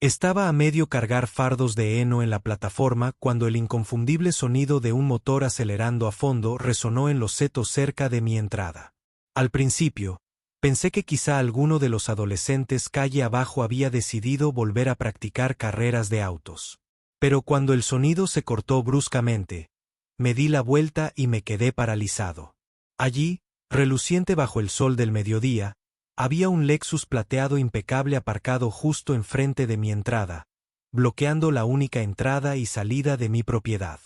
Estaba a medio cargar fardos de heno en la plataforma cuando el inconfundible sonido de un motor acelerando a fondo resonó en los setos cerca de mi entrada. Al principio, pensé que quizá alguno de los adolescentes calle abajo había decidido volver a practicar carreras de autos. Pero cuando el sonido se cortó bruscamente, me di la vuelta y me quedé paralizado. Allí, reluciente bajo el sol del mediodía, había un Lexus plateado impecable aparcado justo enfrente de mi entrada, bloqueando la única entrada y salida de mi propiedad.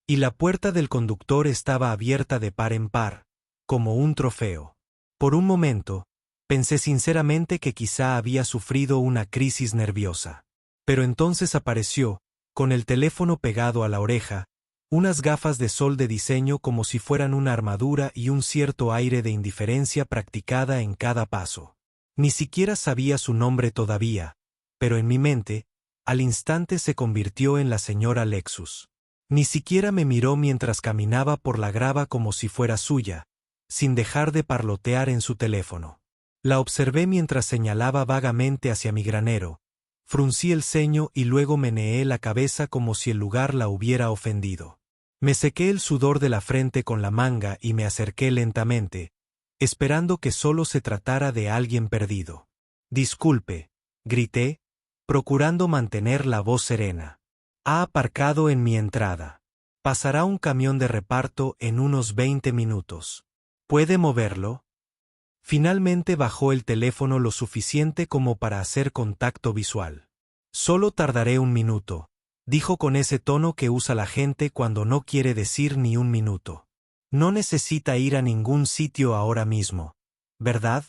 Y la puerta del conductor estaba abierta de par en par, como un trofeo. Por un momento, pensé sinceramente que quizá había sufrido una crisis nerviosa. Pero entonces apareció, con el teléfono pegado a la oreja, unas gafas de sol de diseño como si fueran una armadura y un cierto aire de indiferencia practicada en cada paso. Ni siquiera sabía su nombre todavía, pero en mi mente, al instante se convirtió en la señora Lexus. Ni siquiera me miró mientras caminaba por la grava como si fuera suya, sin dejar de parlotear en su teléfono. La observé mientras señalaba vagamente hacia mi granero. Fruncí el ceño y luego meneé la cabeza como si el lugar la hubiera ofendido. Me sequé el sudor de la frente con la manga y me acerqué lentamente, esperando que solo se tratara de alguien perdido. «Disculpe», grité, procurando mantener la voz serena. «Ha aparcado en mi entrada. Pasará un camión de reparto en unos 20 minutos. ¿Puede moverlo?» Finalmente bajó el teléfono lo suficiente como para hacer contacto visual. «Solo tardaré un minuto», dijo con ese tono que usa la gente cuando no quiere decir ni un minuto. «No necesita ir a ningún sitio ahora mismo, ¿verdad?»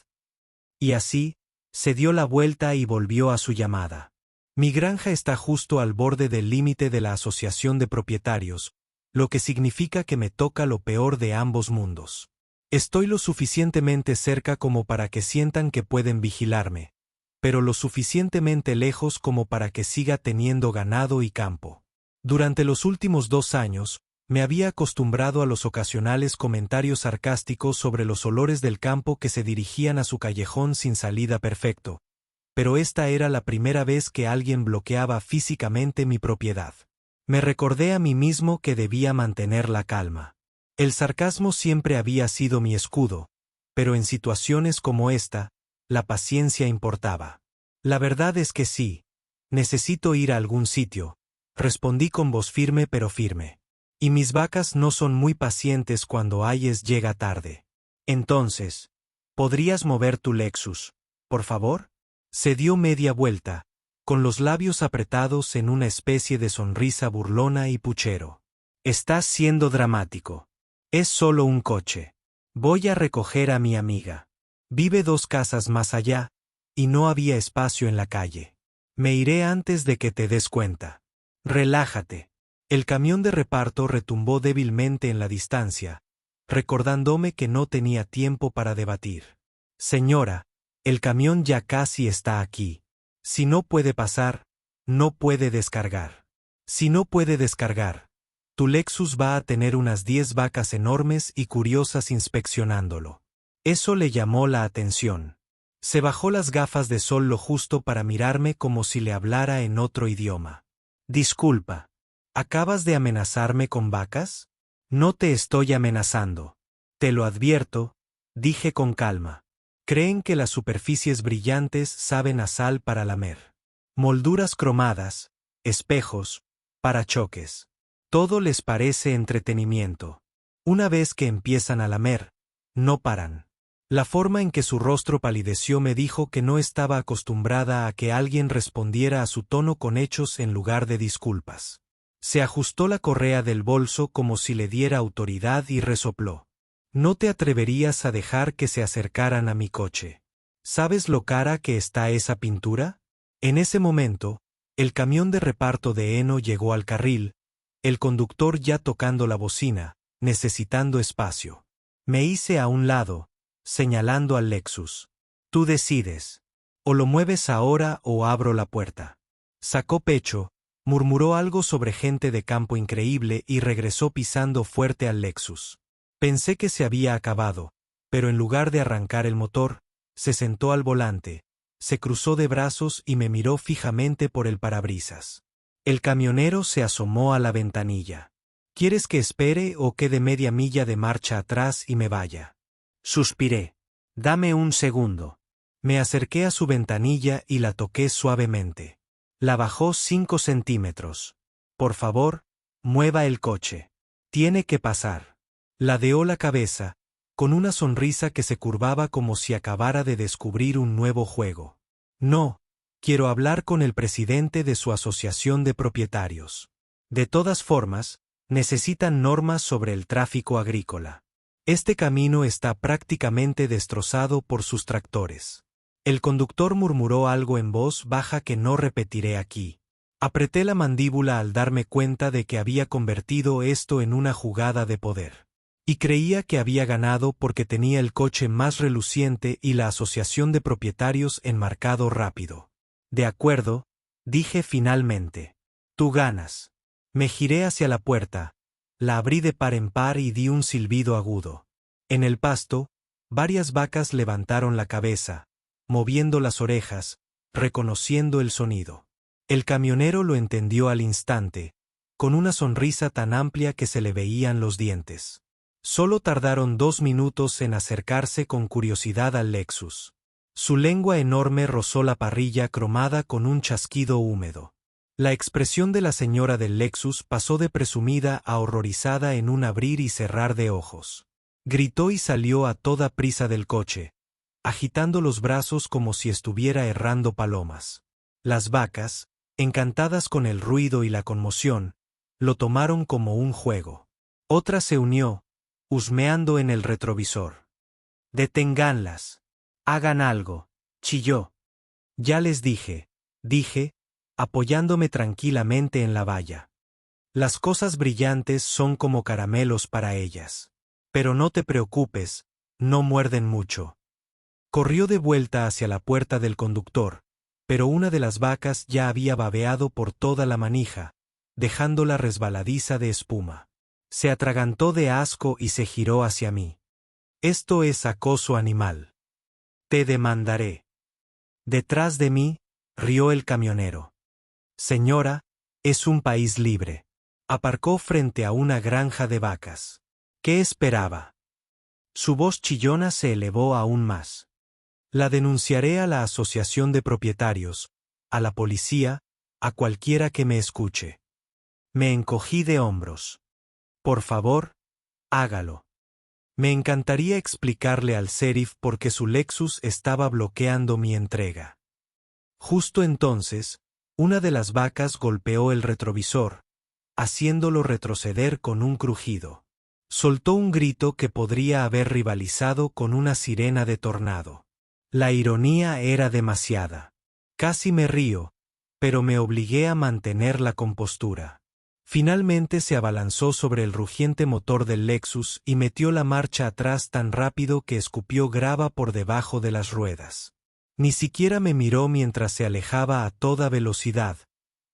Y así, se dio la vuelta y volvió a su llamada. Mi granja está justo al borde del límite de la asociación de propietarios, lo que significa que me toca lo peor de ambos mundos. Estoy lo suficientemente cerca como para que sientan que pueden vigilarme, pero lo suficientemente lejos como para que siga teniendo ganado y campo. Durante los últimos 2 años, me había acostumbrado a los ocasionales comentarios sarcásticos sobre los olores del campo que se dirigían a su callejón sin salida perfecto, pero esta era la primera vez que alguien bloqueaba físicamente mi propiedad. Me recordé a mí mismo que debía mantener la calma. El sarcasmo siempre había sido mi escudo, pero en situaciones como esta, la paciencia importaba. «La verdad es que sí. Necesito ir a algún sitio», respondí con voz firme pero firme. «Y mis vacas no son muy pacientes cuando Hayes llega tarde. Entonces, ¿podrías mover tu Lexus, por favor?» Se dio media vuelta, con los labios apretados en una especie de sonrisa burlona y puchero. «Estás siendo dramático. Es solo un coche. Voy a recoger a mi amiga. Vive 2 casas más allá, y no había espacio en la calle. Me iré antes de que te des cuenta. Relájate». El camión de reparto retumbó débilmente en la distancia, recordándome que no tenía tiempo para debatir. «Señora, el camión ya casi está aquí. Si no puede pasar, no puede descargar. Si no puede descargar, tu Lexus va a tener unas 10 vacas enormes y curiosas inspeccionándolo». Eso le llamó la atención. Se bajó las gafas de sol lo justo para mirarme como si le hablara en otro idioma. «Disculpa, ¿acabas de amenazarme con vacas?» «No te estoy amenazando. Te lo advierto», dije con calma. «Creen que las superficies brillantes saben a sal para lamer. Molduras cromadas, espejos, parachoques. Todo les parece entretenimiento. Una vez que empiezan a lamer, no paran». La forma en que su rostro palideció me dijo que no estaba acostumbrada a que alguien respondiera a su tono con hechos en lugar de disculpas. Se ajustó la correa del bolso como si le diera autoridad y resopló. «¿No te atreverías a dejar que se acercaran a mi coche? ¿Sabes lo cara que está esa pintura?» En ese momento, el camión de reparto de heno llegó al carril, el conductor ya tocando la bocina, necesitando espacio. Me hice a un lado, señalando al Lexus. «Tú decides. O lo mueves ahora o abro la puerta». Sacó pecho, murmuró algo sobre gente de campo increíble y regresó pisando fuerte al Lexus. Pensé que se había acabado, pero en lugar de arrancar el motor, se sentó al volante, se cruzó de brazos y me miró fijamente por el parabrisas. El camionero se asomó a la ventanilla. ¿Quieres que espere o quede media milla de marcha atrás y me vaya? Suspiré. Dame un segundo. Me acerqué a su ventanilla y la toqué suavemente. La bajó 5 centímetros. Por favor, mueva el coche. Tiene que pasar. Ladeó la cabeza, con una sonrisa que se curvaba como si acabara de descubrir un nuevo juego. No, quiero hablar con el presidente de su asociación de propietarios. De todas formas, necesitan normas sobre el tráfico agrícola. Este camino está prácticamente destrozado por sus tractores. El conductor murmuró algo en voz baja que no repetiré aquí. Apreté la mandíbula al darme cuenta de que había convertido esto en una jugada de poder. Y creía que había ganado porque tenía el coche más reluciente y la asociación de propietarios enmarcado rápido. De acuerdo, dije finalmente. Tú ganas. Me giré hacia la puerta, la abrí de par en par y di un silbido agudo. En el pasto, varias vacas levantaron la cabeza, moviendo las orejas, reconociendo el sonido. El camionero lo entendió al instante, con una sonrisa tan amplia que se le veían los dientes. Solo tardaron 2 minutos en acercarse con curiosidad al Lexus. Su lengua enorme rozó la parrilla cromada con un chasquido húmedo. La expresión de la señora del Lexus pasó de presumida a horrorizada en un abrir y cerrar de ojos. Gritó y salió a toda prisa del coche, agitando los brazos como si estuviera errando palomas. Las vacas, encantadas con el ruido y la conmoción, lo tomaron como un juego. Otra se unió, husmeando en el retrovisor. «Deténganlas. Hagan algo», chilló. «Ya les dije», dije, apoyándome tranquilamente en la valla. «Las cosas brillantes son como caramelos para ellas. Pero no te preocupes, no muerden mucho». Corrió de vuelta hacia la puerta del conductor, pero una de las vacas ya había babeado por toda la manija, dejándola resbaladiza de espuma. Se atragantó de asco y se giró hacia mí. «Esto es acoso animal. Te demandaré». Detrás de mí, rió el camionero. «Señora, es un país libre». Aparcó frente a una granja de vacas. ¿Qué esperaba? Su voz chillona se elevó aún más. «La denunciaré a la asociación de propietarios, a la policía, a cualquiera que me escuche». Me encogí de hombros. «Por favor, hágalo». Me encantaría explicarle al sheriff por qué su Lexus estaba bloqueando mi entrega. Justo entonces, una de las vacas golpeó el retrovisor, haciéndolo retroceder con un crujido. Soltó un grito que podría haber rivalizado con una sirena de tornado. La ironía era demasiada. Casi me río, pero me obligué a mantener la compostura. Finalmente se abalanzó sobre el rugiente motor del Lexus y metió la marcha atrás tan rápido que escupió grava por debajo de las ruedas. Ni siquiera me miró mientras se alejaba a toda velocidad,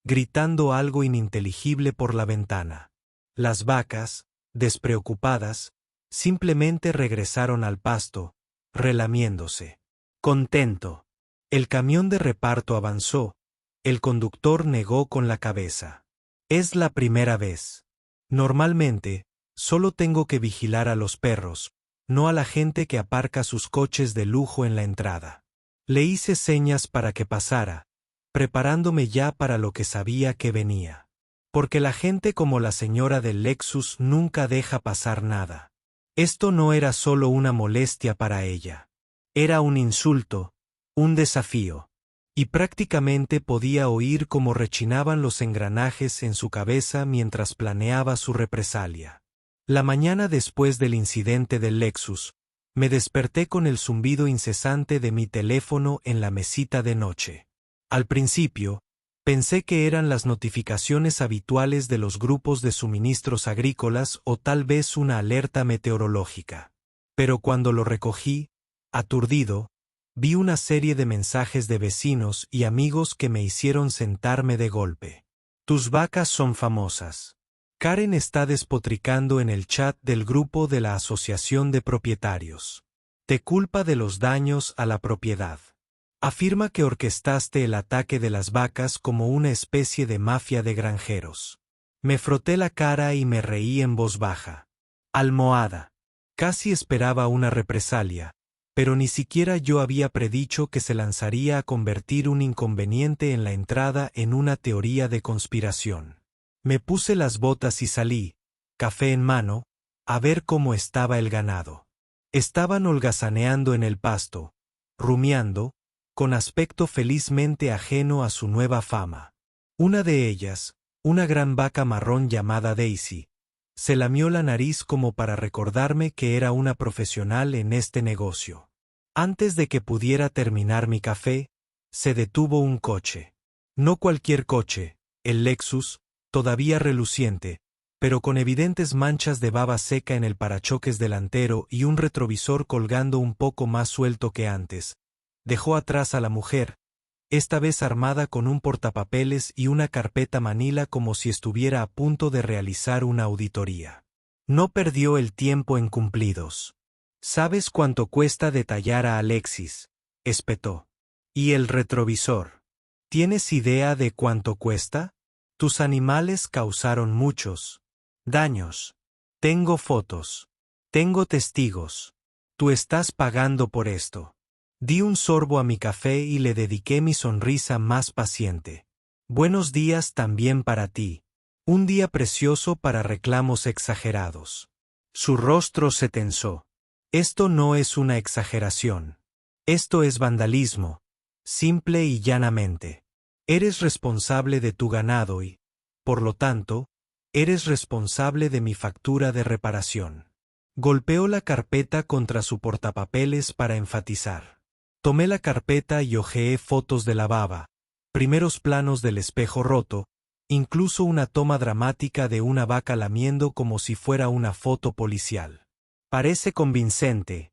gritando algo ininteligible por la ventana. Las vacas, despreocupadas, simplemente regresaron al pasto, relamiéndose. Contento. El camión de reparto avanzó. El conductor negó con la cabeza. «Es la primera vez. Normalmente, solo tengo que vigilar a los perros, no a la gente que aparca sus coches de lujo en la entrada». Le hice señas para que pasara, preparándome ya para lo que sabía que venía. Porque la gente como la señora del Lexus nunca deja pasar nada. Esto no era solo una molestia para ella. Era un insulto, un desafío. Y prácticamente podía oír cómo rechinaban los engranajes en su cabeza mientras planeaba su represalia. La mañana después del incidente del Lexus, me desperté con el zumbido incesante de mi teléfono en la mesita de noche. Al principio, pensé que eran las notificaciones habituales de los grupos de suministros agrícolas o tal vez una alerta meteorológica. Pero cuando lo recogí, aturdido, vi una serie de mensajes de vecinos y amigos que me hicieron sentarme de golpe. «Tus vacas son famosas. Karen está despotricando en el chat del grupo de la asociación de propietarios. Te culpa de los daños a la propiedad. Afirma que orquestaste el ataque de las vacas como una especie de mafia de granjeros. Me froté la cara y me reí en voz baja. Almohada. Casi esperaba una represalia, pero ni siquiera yo había predicho que se lanzaría a convertir un inconveniente en la entrada en una teoría de conspiración. Me puse las botas y salí, café en mano, a ver cómo estaba el ganado. Estaban holgazaneando en el pasto, rumiando, con aspecto felizmente ajeno a su nueva fama. Una de ellas, una gran vaca marrón llamada Daisy, se lamió la nariz como para recordarme que era una profesional en este negocio. Antes de que pudiera terminar mi café, se detuvo un coche. No cualquier coche, el Lexus, todavía reluciente, pero con evidentes manchas de baba seca en el parachoques delantero y un retrovisor colgando un poco más suelto que antes. Dejó atrás a la mujer, esta vez armada con un portapapeles y una carpeta manila como si estuviera a punto de realizar una auditoría. No perdió el tiempo en cumplidos. ¿Sabes cuánto cuesta detallar a Alexis?, espetó. ¿Y el retrovisor? ¿Tienes idea de cuánto cuesta? Tus animales causaron muchos daños. Tengo fotos. Tengo testigos. Tú estás pagando por esto. Di un sorbo a mi café y le dediqué mi sonrisa más paciente. Buenos días también para ti. Un día precioso para reclamos exagerados. Su rostro se tensó. Esto no es una exageración. Esto es vandalismo, simple y llanamente. Eres responsable de tu ganado y, por lo tanto, eres responsable de mi factura de reparación. Golpeó la carpeta contra su portapapeles para enfatizar. Tomé la carpeta y hojeé fotos de la baba, primeros planos del espejo roto, incluso una toma dramática de una vaca lamiendo como si fuera una foto policial. Parece convincente,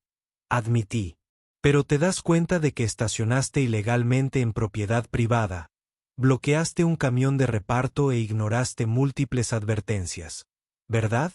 admití. Pero te das cuenta de que estacionaste ilegalmente en propiedad privada, bloqueaste un camión de reparto e ignoraste múltiples advertencias, ¿verdad?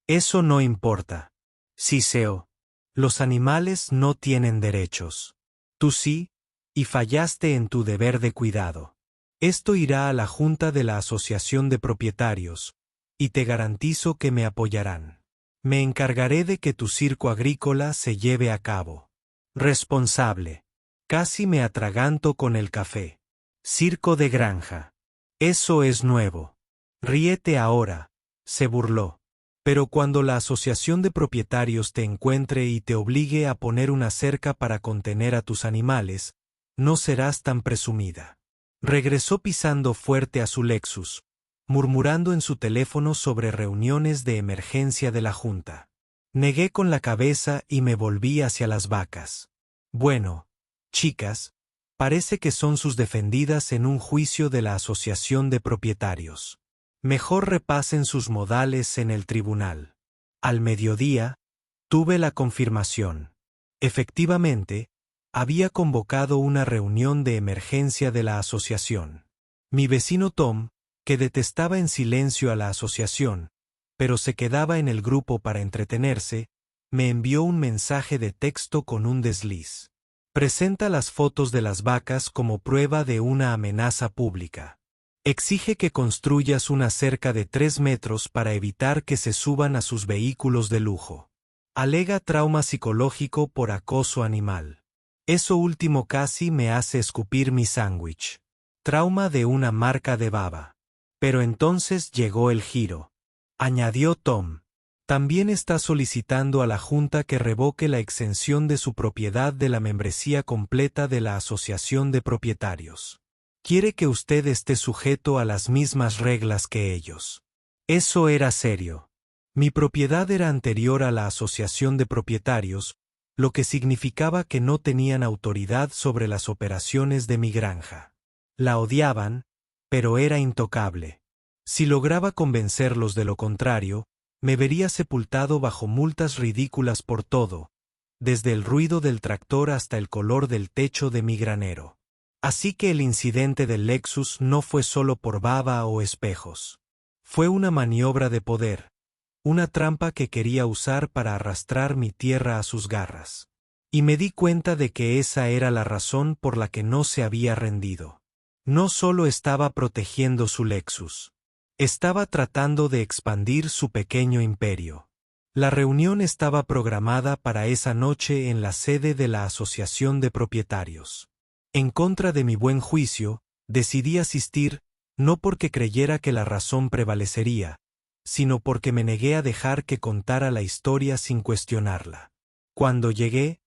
Eso no importa. Siseo. Los animales no tienen derechos. Tú sí, y fallaste en tu deber de cuidado. Esto irá a la Junta de la Asociación de Propietarios, y te garantizo que me apoyarán. Me encargaré de que tu circo agrícola se lleve a cabo. Responsable. Casi me atraganto con el café. Circo de granja. Eso es nuevo. Ríete ahora, se burló. Pero cuando la asociación de propietarios te encuentre y te obligue a poner una cerca para contener a tus animales, no serás tan presumida. Regresó pisando fuerte a su Lexus, murmurando en su teléfono sobre reuniones de emergencia de la Junta. Negué con la cabeza y me volví hacia las vacas. Bueno, chicas, parece que son sus defendidas en un juicio de la asociación de propietarios. Mejor repasen sus modales en el tribunal. Al mediodía, tuve la confirmación. Efectivamente, había convocado una reunión de emergencia de la asociación. Mi vecino Tom, que detestaba en silencio a la asociación, pero se quedaba en el grupo para entretenerse, me envió un mensaje de texto con un desliz. Presenta las fotos de las vacas como prueba de una amenaza pública. Exige que construyas una cerca de 3 metros para evitar que se suban a sus vehículos de lujo. Alega trauma psicológico por acoso animal. Eso último casi me hace escupir mi sándwich. Trauma de una marca de baba. Pero entonces llegó el giro. Añadió Tom. También está solicitando a la Junta que revoque la exención de su propiedad de la membresía completa de la Asociación de Propietarios. Quiere que usted esté sujeto a las mismas reglas que ellos. Eso era serio. Mi propiedad era anterior a la Asociación de Propietarios, lo que significaba que no tenían autoridad sobre las operaciones de mi granja. La odiaban, pero era intocable. Si lograba convencerlos de lo contrario, me vería sepultado bajo multas ridículas por todo, desde el ruido del tractor hasta el color del techo de mi granero. Así que el incidente del Lexus no fue solo por baba o espejos. Fue una maniobra de poder, una trampa que quería usar para arrastrar mi tierra a sus garras. Y me di cuenta de que esa era la razón por la que no se había rendido. No solo estaba protegiendo su Lexus. Estaba tratando de expandir su pequeño imperio. La reunión estaba programada para esa noche en la sede de la Asociación de Propietarios. En contra de mi buen juicio, decidí asistir, no porque creyera que la razón prevalecería, sino porque me negué a dejar que contara la historia sin cuestionarla. Cuando llegué,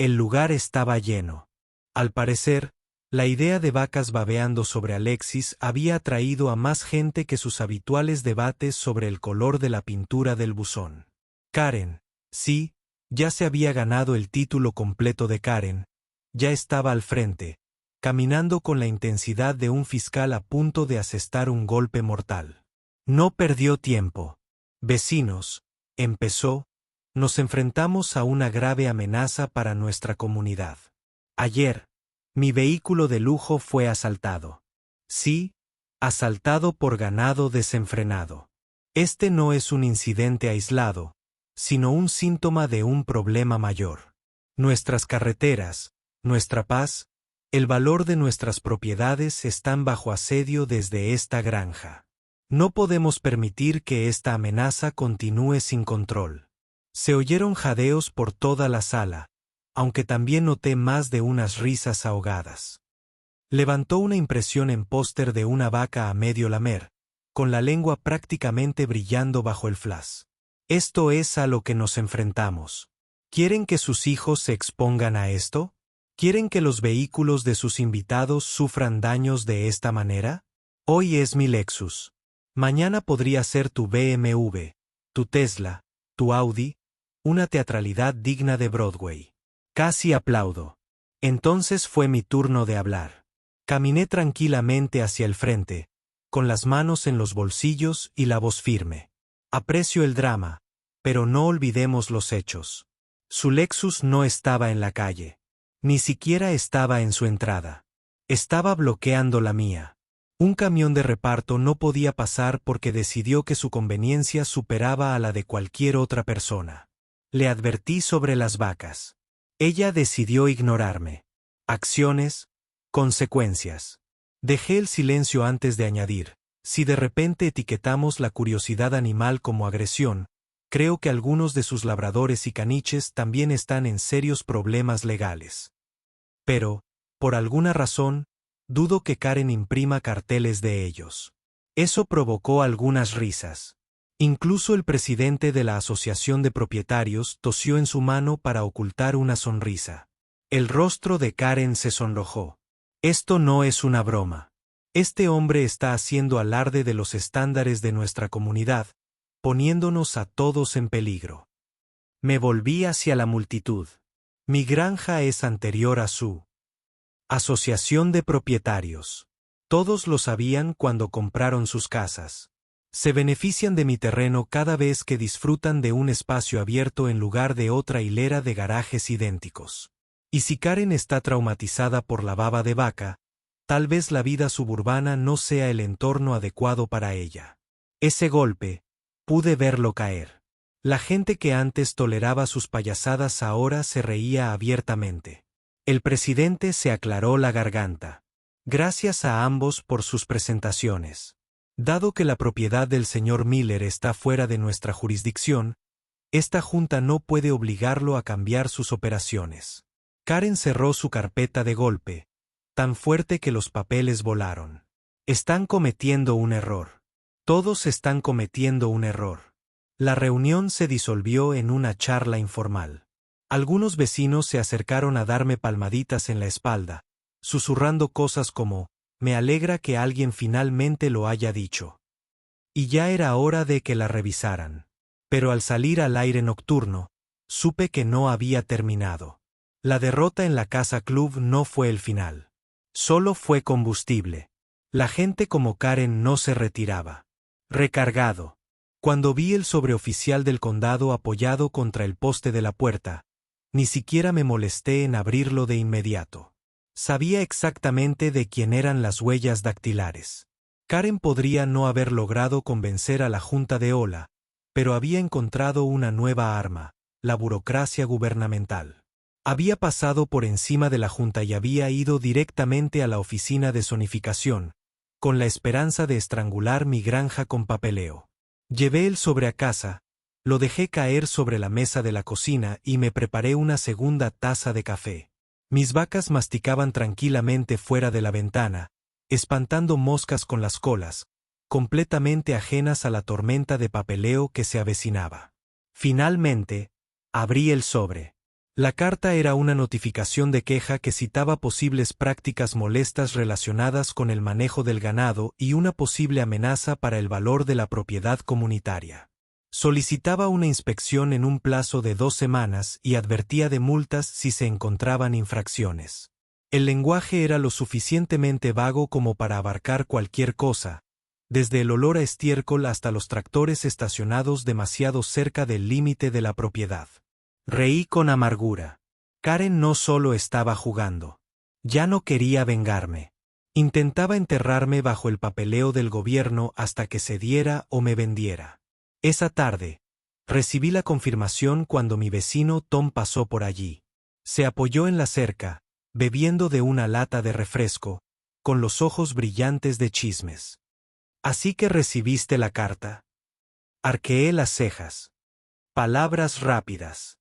el lugar estaba lleno. Al parecer, la idea de vacas babeando sobre Alexis había atraído a más gente que sus habituales debates sobre el color de la pintura del buzón. Karen, sí, ya se había ganado el título completo de Karen, ya estaba al frente, caminando con la intensidad de un fiscal a punto de asestar un golpe mortal. No perdió tiempo. Vecinos, empezó, nos enfrentamos a una grave amenaza para nuestra comunidad. Ayer, mi vehículo de lujo fue asaltado. Sí, asaltado por ganado desenfrenado. Este no es un incidente aislado, sino un síntoma de un problema mayor. Nuestras carreteras, nuestra paz, el valor de nuestras propiedades están bajo asedio desde esta granja. No podemos permitir que esta amenaza continúe sin control. Se oyeron jadeos por toda la sala, aunque también noté más de unas risas ahogadas. Levantó una impresión en póster de una vaca a medio lamer, con la lengua prácticamente brillando bajo el flash. Esto es a lo que nos enfrentamos. ¿Quieren que sus hijos se expongan a esto? ¿Quieren que los vehículos de sus invitados sufran daños de esta manera? Hoy es mi Lexus. Mañana podría ser tu BMW, tu Tesla, tu Audi, una teatralidad digna de Broadway. Casi aplaudo. Entonces fue mi turno de hablar. Caminé tranquilamente hacia el frente, con las manos en los bolsillos y la voz firme. Aprecio el drama, pero no olvidemos los hechos. Su Lexus no estaba en la calle. Ni siquiera estaba en su entrada. Estaba bloqueando la mía. Un camión de reparto no podía pasar porque decidió que su conveniencia superaba a la de cualquier otra persona. Le advertí sobre las vacas. Ella decidió ignorarme. Acciones, consecuencias. Dejé el silencio antes de añadir, si de repente etiquetamos la curiosidad animal como agresión, creo que algunos de sus labradores y caniches también están en serios problemas legales. Pero, por alguna razón, dudo que Karen imprima carteles de ellos. Eso provocó algunas risas. Incluso el presidente de la Asociación de Propietarios tosió en su mano para ocultar una sonrisa. El rostro de Karen se sonrojó. Esto no es una broma. Este hombre está haciendo alarde de los estándares de nuestra comunidad, poniéndonos a todos en peligro. Me volví hacia la multitud. Mi granja es anterior a su Asociación de Propietarios. Todos lo sabían cuando compraron sus casas. Se benefician de mi terreno cada vez que disfrutan de un espacio abierto en lugar de otra hilera de garajes idénticos. Y si Karen está traumatizada por la baba de vaca, tal vez la vida suburbana no sea el entorno adecuado para ella. Ese golpe, pude verlo caer. La gente que antes toleraba sus payasadas ahora se reía abiertamente. El presidente se aclaró la garganta. Gracias a ambos por sus presentaciones. Dado que la propiedad del señor Miller está fuera de nuestra jurisdicción, esta junta no puede obligarlo a cambiar sus operaciones. Karen cerró su carpeta de golpe, tan fuerte que los papeles volaron. Están cometiendo un error. Todos están cometiendo un error. La reunión se disolvió en una charla informal. Algunos vecinos se acercaron a darme palmaditas en la espalda, susurrando cosas como, me alegra que alguien finalmente lo haya dicho. Y ya era hora de que la revisaran. Pero al salir al aire nocturno, supe que no había terminado. La derrota en la casa club no fue el final. Solo fue combustible. La gente como Karen no se retiraba. Recargado. Cuando vi el sobreoficial del condado apoyado contra el poste de la puerta, ni siquiera me molesté en abrirlo de inmediato. Sabía exactamente de quién eran las huellas dactilares. Karen podría no haber logrado convencer a la Junta de Ola, pero había encontrado una nueva arma, la burocracia gubernamental. Había pasado por encima de la junta y había ido directamente a la oficina de zonificación, con la esperanza de estrangular mi granja con papeleo. Llevé el sobre a casa, lo dejé caer sobre la mesa de la cocina y me preparé una segunda taza de café. Mis vacas masticaban tranquilamente fuera de la ventana, espantando moscas con las colas, completamente ajenas a la tormenta de papeleo que se avecinaba. Finalmente, abrí el sobre. La carta era una notificación de queja que citaba posibles prácticas molestas relacionadas con el manejo del ganado y una posible amenaza para el valor de la propiedad comunitaria. Solicitaba una inspección en un plazo de 2 semanas y advertía de multas si se encontraban infracciones. El lenguaje era lo suficientemente vago como para abarcar cualquier cosa, desde el olor a estiércol hasta los tractores estacionados demasiado cerca del límite de la propiedad. Reí con amargura. Karen no solo estaba jugando. Ya no quería vengarme. Intentaba enterrarme bajo el papeleo del gobierno hasta que cediera o me vendiera. Esa tarde, recibí la confirmación cuando mi vecino Tom pasó por allí. Se apoyó en la cerca, bebiendo de una lata de refresco, con los ojos brillantes de chismes. «¿Así que recibiste la carta?» Arqueé las cejas. Palabras rápidas.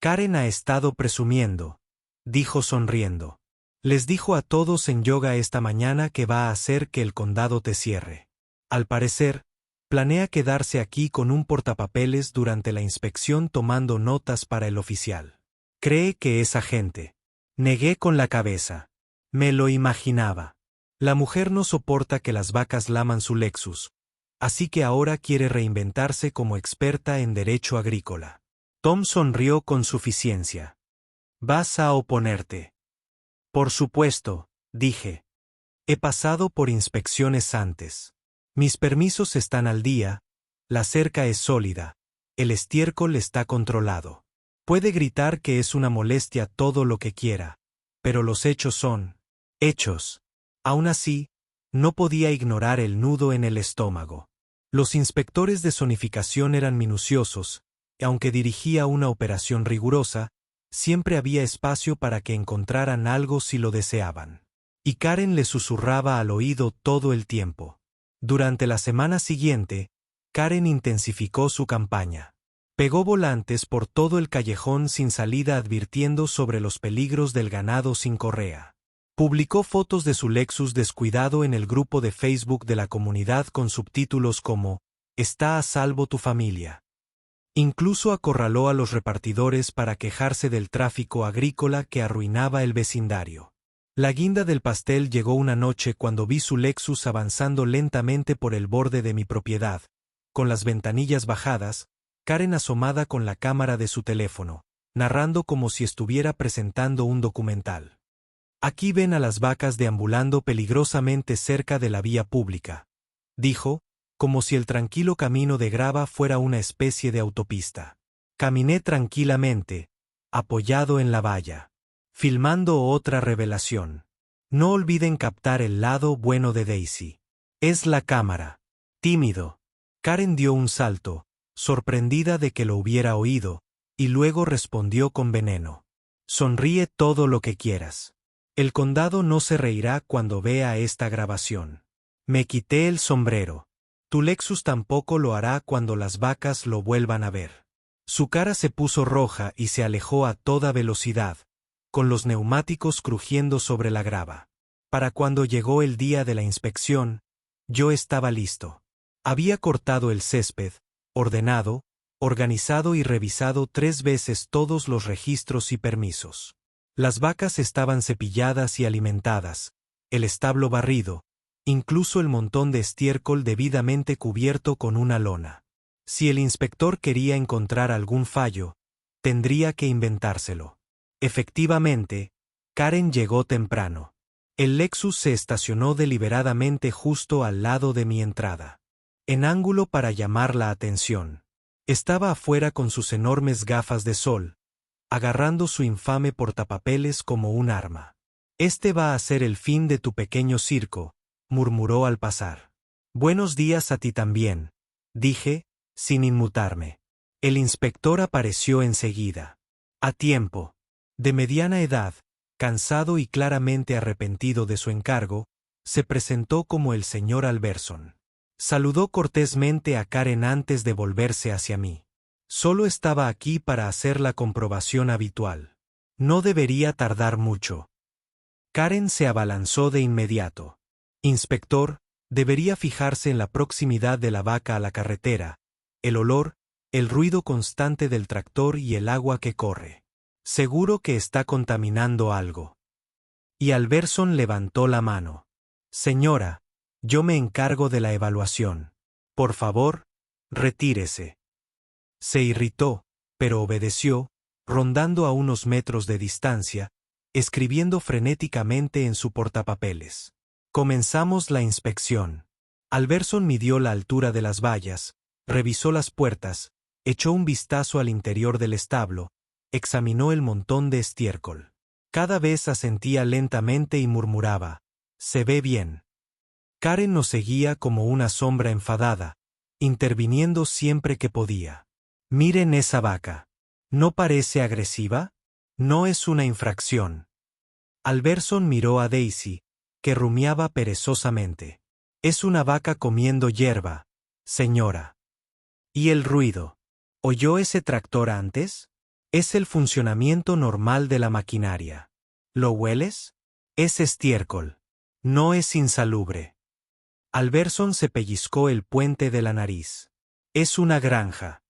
«Karen ha estado presumiendo», dijo sonriendo. «Les dijo a todos en yoga esta mañana que va a hacer que el condado te cierre. Al parecer, planea quedarse aquí con un portapapeles durante la inspección tomando notas para el oficial. Cree que es agente». Negué con la cabeza. Me lo imaginaba. La mujer no soporta que las vacas laman su Lexus, así que ahora quiere reinventarse como experta en derecho agrícola. Tom sonrió con suficiencia. «¿Vas a oponerte?» «Por supuesto», dije. «He pasado por inspecciones antes. Mis permisos están al día, la cerca es sólida, el estiércol está controlado. Puede gritar que es una molestia todo lo que quiera, pero los hechos son hechos». Aún así, no podía ignorar el nudo en el estómago. Los inspectores de zonificación eran minuciosos, y aunque dirigía una operación rigurosa, siempre había espacio para que encontraran algo si lo deseaban. Y Karen le susurraba al oído todo el tiempo. Durante la semana siguiente, Karen intensificó su campaña. Pegó volantes por todo el callejón sin salida advirtiendo sobre los peligros del ganado sin correa. Publicó fotos de su Lexus descuidado en el grupo de Facebook de la comunidad con subtítulos como «Está a salvo tu familia». Incluso acorraló a los repartidores para quejarse del tráfico agrícola que arruinaba el vecindario. La guinda del pastel llegó una noche cuando vi su Lexus avanzando lentamente por el borde de mi propiedad, con las ventanillas bajadas, Karen asomada con la cámara de su teléfono, narrando como si estuviera presentando un documental. «Aquí ven a las vacas deambulando peligrosamente cerca de la vía pública», dijo, como si el tranquilo camino de grava fuera una especie de autopista. Caminé tranquilamente, apoyado en la valla. Filmando otra revelación. No olviden captar el lado bueno de Daisy. Es la cámara. Tímido. Karen dio un salto, sorprendida de que lo hubiera oído, y luego respondió con veneno. «Sonríe todo lo que quieras. El condado no se reirá cuando vea esta grabación». Me quité el sombrero. «Tu Lexus tampoco lo hará cuando las vacas lo vuelvan a ver». Su cara se puso roja y se alejó a toda velocidad, con los neumáticos crujiendo sobre la grava. Para cuando llegó el día de la inspección, yo estaba listo. Había cortado el césped, ordenado, organizado y revisado 3 veces todos los registros y permisos. Las vacas estaban cepilladas y alimentadas, el establo barrido, incluso el montón de estiércol debidamente cubierto con una lona. Si el inspector quería encontrar algún fallo, tendría que inventárselo. Efectivamente, Karen llegó temprano. El Lexus se estacionó deliberadamente justo al lado de mi entrada, en ángulo para llamar la atención. Estaba afuera con sus enormes gafas de sol, agarrando su infame portapapeles como un arma. «Este va a ser el fin de tu pequeño circo», murmuró al pasar. «Buenos días a ti también», dije, sin inmutarme. El inspector apareció enseguida. «A tiempo». de mediana edad, cansado y claramente arrepentido de su encargo, se presentó como el señor Alberson. Saludó cortésmente a Karen antes de volverse hacia mí. Solo estaba aquí para hacer la comprobación habitual. No debería tardar mucho. Karen se abalanzó de inmediato. Inspector, debería fijarse en la proximidad de la vaca a la carretera, el olor, el ruido constante del tractor y el agua que corre. Seguro que está contaminando algo. Y Alberson levantó la mano. Señora, yo me encargo de la evaluación. Por favor, retírese. Se irritó, pero obedeció, rondando a unos metros de distancia, escribiendo frenéticamente en su portapapeles. Comenzamos la inspección. Alberson midió la altura de las vallas, revisó las puertas, echó un vistazo al interior del establo, examinó el montón de estiércol. Cada vez asentía lentamente y murmuraba: «Se ve bien». Karen nos seguía como una sombra enfadada, interviniendo siempre que podía. «Miren esa vaca. ¿No parece agresiva? No es una infracción». Alberson miró a Daisy, que rumiaba perezosamente. «Es una vaca comiendo hierba, señora». «¿Y el ruido? ¿Oyó ese tractor antes? Es el funcionamiento normal de la maquinaria. ¿Lo hueles? Es estiércol. No es insalubre». Alberson se pellizcó el puente de la nariz. «Es una granja».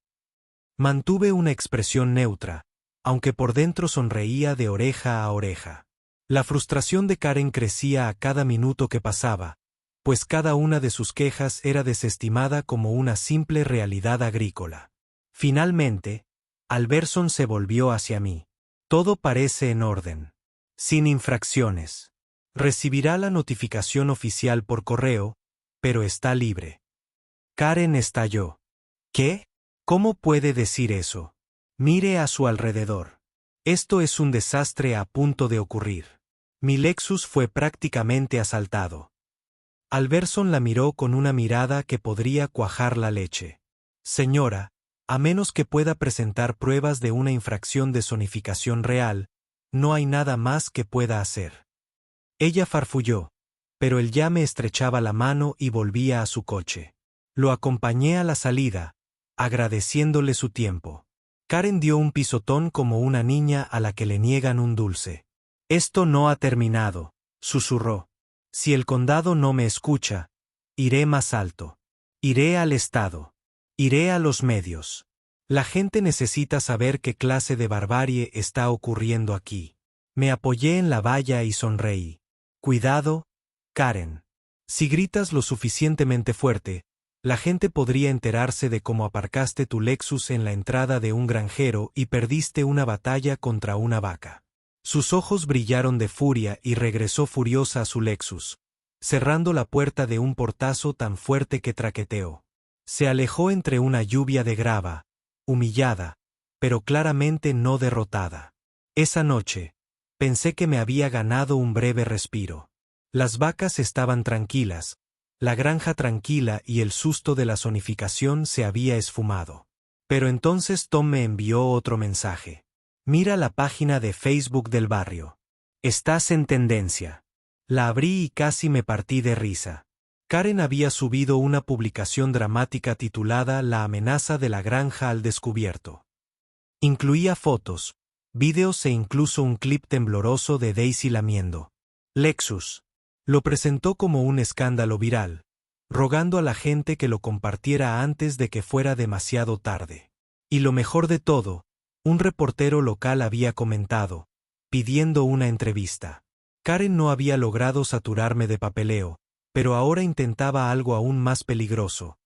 Mantuve una expresión neutra, aunque por dentro sonreía de oreja a oreja. La frustración de Karen crecía a cada minuto que pasaba, pues cada una de sus quejas era desestimada como una simple realidad agrícola. Finalmente, Alberson se volvió hacia mí. «Todo parece en orden. Sin infracciones. Recibirá la notificación oficial por correo, pero está libre». Karen estalló. «¿Qué? ¿Cómo puede decir eso? Mire a su alrededor. Esto es un desastre a punto de ocurrir. Mi Lexus fue prácticamente asaltado». Alberson la miró con una mirada que podría cuajar la leche. «Señora, a menos que pueda presentar pruebas de una infracción de zonificación real, no hay nada más que pueda hacer». Ella farfulló, pero él ya me estrechaba la mano y volvía a su coche. Lo acompañé a la salida, agradeciéndole su tiempo. Karen dio un pisotón como una niña a la que le niegan un dulce. «Esto no ha terminado», susurró. «Si el condado no me escucha, iré más alto. Iré al estado. Iré a los medios. La gente necesita saber qué clase de barbarie está ocurriendo aquí». Me apoyé en la valla y sonreí. «Cuidado, Karen. Si gritas lo suficientemente fuerte, la gente podría enterarse de cómo aparcaste tu Lexus en la entrada de un granjero y perdiste una batalla contra una vaca». Sus ojos brillaron de furia y regresó furiosa a su Lexus, cerrando la puerta de un portazo tan fuerte que traqueteó. Se alejó entre una lluvia de grava, humillada, pero claramente no derrotada. Esa noche, pensé que me había ganado un breve respiro. Las vacas estaban tranquilas, la granja tranquila y el susto de la zonificación se había esfumado. Pero entonces Tom me envió otro mensaje. «Mira la página de Facebook del barrio. Estás en tendencia». La abrí y casi me partí de risa. Karen había subido una publicación dramática titulada «La amenaza de la granja al descubierto». Incluía fotos, vídeos e incluso un clip tembloroso de Daisy lamiendo. Lexus. Lo presentó como un escándalo viral, rogando a la gente que lo compartiera antes de que fuera demasiado tarde. Y lo mejor de todo, un reportero local había comentado, pidiendo una entrevista. Karen no había logrado saturarme de papeleo, pero ahora intentaba algo aún más peligroso: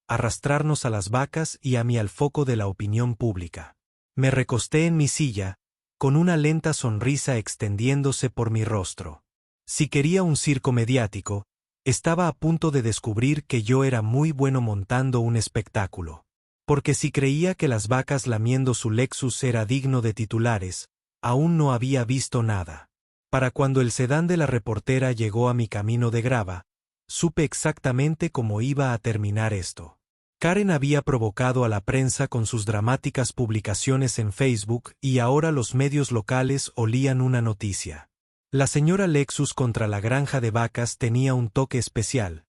arrastrarnos a las vacas y a mí al foco de la opinión pública. Me recosté en mi silla, con una lenta sonrisa extendiéndose por mi rostro. Si quería un circo mediático, estaba a punto de descubrir que yo era muy bueno montando un espectáculo. Porque si creía que las vacas lamiendo su Lexus era digno de titulares, aún no había visto nada. Para cuando el sedán de la reportera llegó a mi camino de grava, supe exactamente cómo iba a terminar esto. Karen había provocado a la prensa con sus dramáticas publicaciones en Facebook y ahora los medios locales olían una noticia. La señora Lexus contra la granja de vacas tenía un toque especial,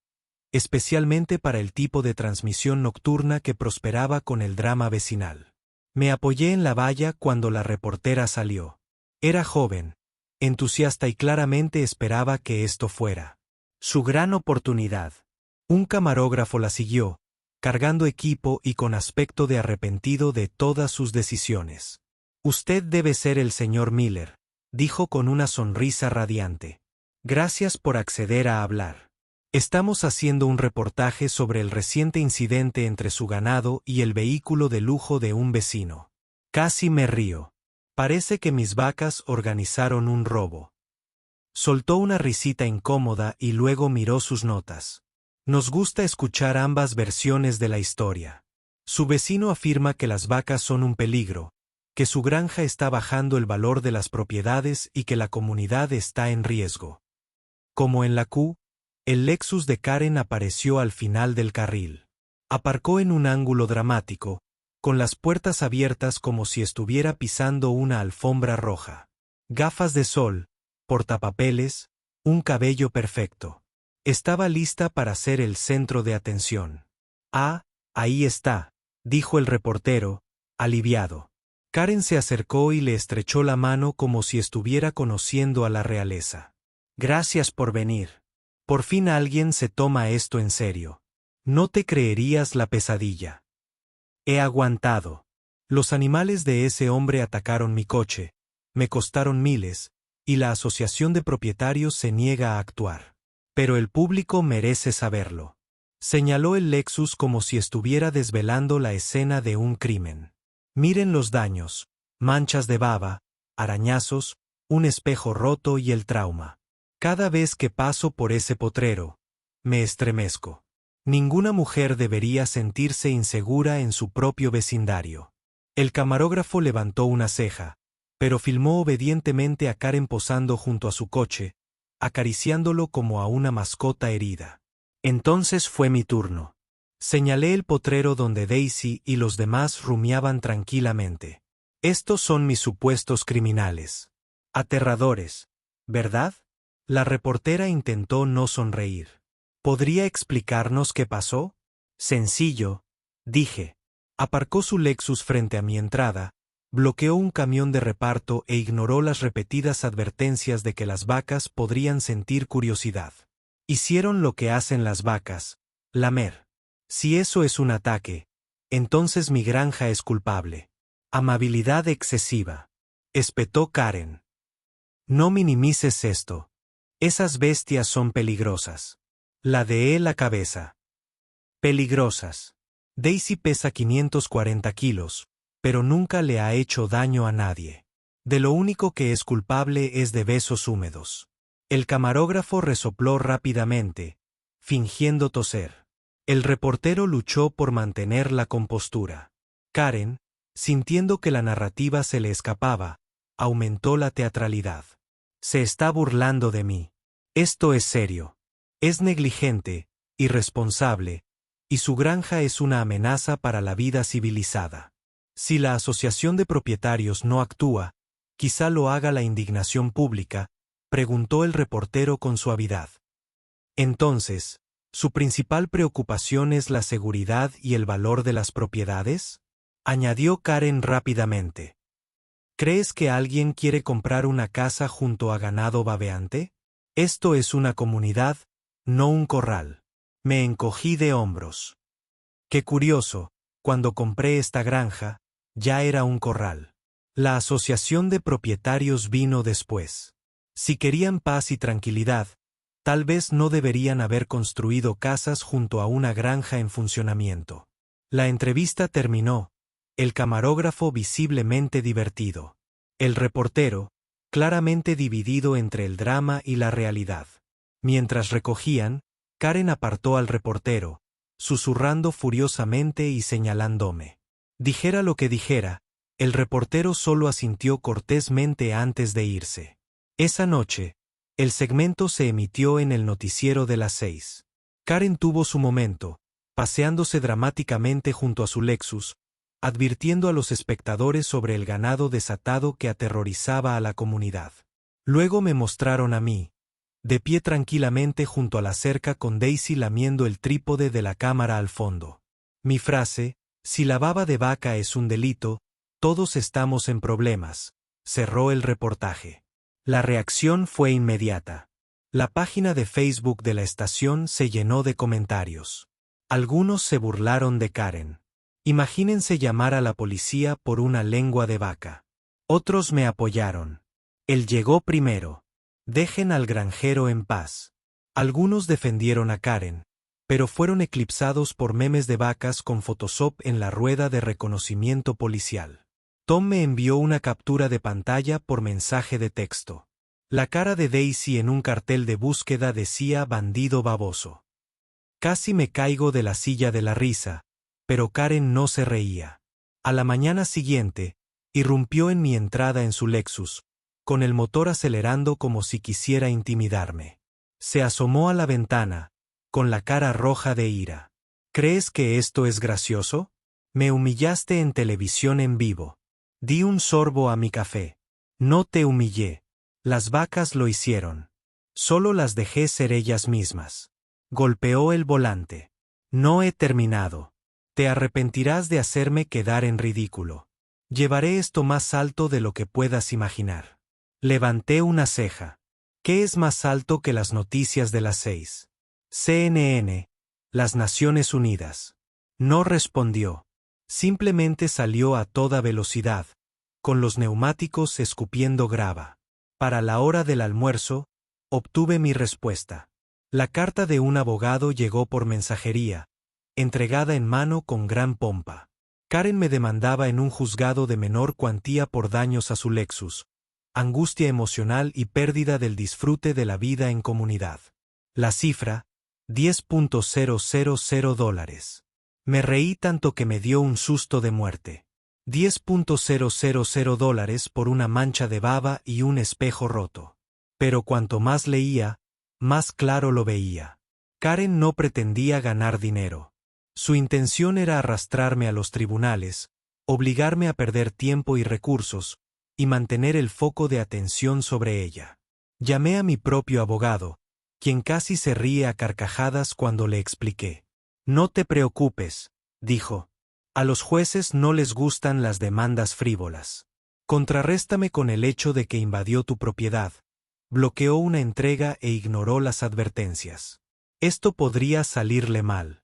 especialmente para el tipo de transmisión nocturna que prosperaba con el drama vecinal. Me apoyé en la valla cuando la reportera salió. Era joven, entusiasta y claramente esperaba que esto fuera su gran oportunidad. Un camarógrafo la siguió, cargando equipo y con aspecto de arrepentido de todas sus decisiones. Usted debe ser el señor Miller, dijo con una sonrisa radiante. Gracias por acceder a hablar. Estamos haciendo un reportaje sobre el reciente incidente entre su ganado y el vehículo de lujo de un vecino. Casi me río. Parece que mis vacas organizaron un robo. Soltó una risita incómoda y luego miró sus notas. Nos gusta escuchar ambas versiones de la historia. Su vecino afirma que las vacas son un peligro, que su granja está bajando el valor de las propiedades y que la comunidad está en riesgo. Como en la Q, el Lexus de Karen apareció al final del carril. Aparcó en un ángulo dramático, con las puertas abiertas como si estuviera pisando una alfombra roja. Gafas de sol, portapapeles, un cabello perfecto. Estaba lista para ser el centro de atención. Ah, ahí está, dijo el reportero, aliviado. Karen se acercó y le estrechó la mano como si estuviera conociendo a la realeza. Gracias por venir. Por fin alguien se toma esto en serio. No te creerías la pesadilla. He aguantado. Los animales de ese hombre atacaron mi coche, me costaron miles, y la asociación de propietarios se niega a actuar. Pero el público merece saberlo. Señaló el Lexus como si estuviera desvelando la escena de un crimen. Miren los daños, manchas de baba, arañazos, un espejo roto y el trauma. Cada vez que paso por ese potrero, me estremezco. Ninguna mujer debería sentirse insegura en su propio vecindario. El camarógrafo levantó una ceja, pero filmó obedientemente a Karen posando junto a su coche, acariciándolo como a una mascota herida. Entonces fue mi turno. Señalé el potrero donde Daisy y los demás rumiaban tranquilamente. Estos son mis supuestos criminales. Aterradores, ¿verdad? La reportera intentó no sonreír. ¿Podría explicarnos qué pasó? Sencillo, dije. Aparcó su Lexus frente a mi entrada, bloqueó un camión de reparto e ignoró las repetidas advertencias de que las vacas podrían sentir curiosidad. Hicieron lo que hacen las vacas, lamer. Si eso es un ataque, entonces mi granja es culpable. Amabilidad excesiva. Espetó Karen. No minimices esto. Esas bestias son peligrosas. Ladeé la cabeza. Peligrosas. Daisy pesa 540 kilos, pero nunca le ha hecho daño a nadie. De lo único que es culpable es de besos húmedos. El camarógrafo resopló rápidamente, fingiendo toser. El reportero luchó por mantener la compostura. Karen, sintiendo que la narrativa se le escapaba, aumentó la teatralidad. Se está burlando de mí. Esto es serio. Es negligente, irresponsable, y su granja es una amenaza para la vida civilizada. Si la asociación de propietarios no actúa, quizá lo haga la indignación pública, preguntó el reportero con suavidad. Entonces, ¿su principal preocupación es la seguridad y el valor de las propiedades? Añadió Karen rápidamente. ¿Crees que alguien quiere comprar una casa junto a ganado babeante? Esto es una comunidad, no un corral. Me encogí de hombros. Qué curioso, cuando compré esta granja, ya era un corral. La asociación de propietarios vino después. Si querían paz y tranquilidad, tal vez no deberían haber construido casas junto a una granja en funcionamiento. La entrevista terminó, el camarógrafo visiblemente divertido. El reportero, claramente dividido entre el drama y la realidad. Mientras recogían, Karen apartó al reportero, susurrando furiosamente y señalándome. Dijera lo que dijera, el reportero solo asintió cortésmente antes de irse. Esa noche, el segmento se emitió en el noticiero de las 6. Karen tuvo su momento, paseándose dramáticamente junto a su Lexus, advirtiendo a los espectadores sobre el ganado desatado que aterrorizaba a la comunidad. Luego me mostraron a mí, de pie tranquilamente junto a la cerca con Daisy lamiendo el trípode de la cámara al fondo. Mi frase, si la baba de vaca es un delito, todos estamos en problemas, cerró el reportaje. La reacción fue inmediata. La página de Facebook de la estación se llenó de comentarios. Algunos se burlaron de Karen. Imagínense llamar a la policía por una lengua de vaca. Otros me apoyaron. Él llegó primero. Dejen al granjero en paz. Algunos defendieron a Karen, pero fueron eclipsados por memes de vacas con Photoshop en la rueda de reconocimiento policial. Tom me envió una captura de pantalla por mensaje de texto. La cara de Daisy en un cartel de búsqueda decía bandido baboso. Casi me caigo de la silla de la risa, pero Karen no se reía. A la mañana siguiente, irrumpió en mi entrada en su Lexus, con el motor acelerando como si quisiera intimidarme. Se asomó a la ventana, con la cara roja de ira. ¿Crees que esto es gracioso? Me humillaste en televisión en vivo. Di un sorbo a mi café. No te humillé. Las vacas lo hicieron. Solo las dejé ser ellas mismas. Golpeó el volante. No he terminado. Te arrepentirás de hacerme quedar en ridículo. Llevaré esto más alto de lo que puedas imaginar. Levanté una ceja. ¿Qué es más alto que las noticias de las 6? CNN, las Naciones Unidas. No respondió. Simplemente salió a toda velocidad, con los neumáticos escupiendo grava. Para la hora del almuerzo, obtuve mi respuesta. La carta de un abogado llegó por mensajería, entregada en mano con gran pompa. Karen me demandaba en un juzgado de menor cuantía por daños a su Lexus, angustia emocional y pérdida del disfrute de la vida en comunidad. La cifra, $10,000. Me reí tanto que me dio un susto de muerte. $10,000 por una mancha de baba y un espejo roto. Pero cuanto más leía, más claro lo veía. Karen no pretendía ganar dinero. Su intención era arrastrarme a los tribunales, obligarme a perder tiempo y recursos, y mantener el foco de atención sobre ella. Llamé a mi propio abogado, quien casi se ríe a carcajadas cuando le expliqué. No te preocupes, dijo. A los jueces no les gustan las demandas frívolas. Contrarréstame con el hecho de que invadió tu propiedad, bloqueó una entrega e ignoró las advertencias. Esto podría salirle mal.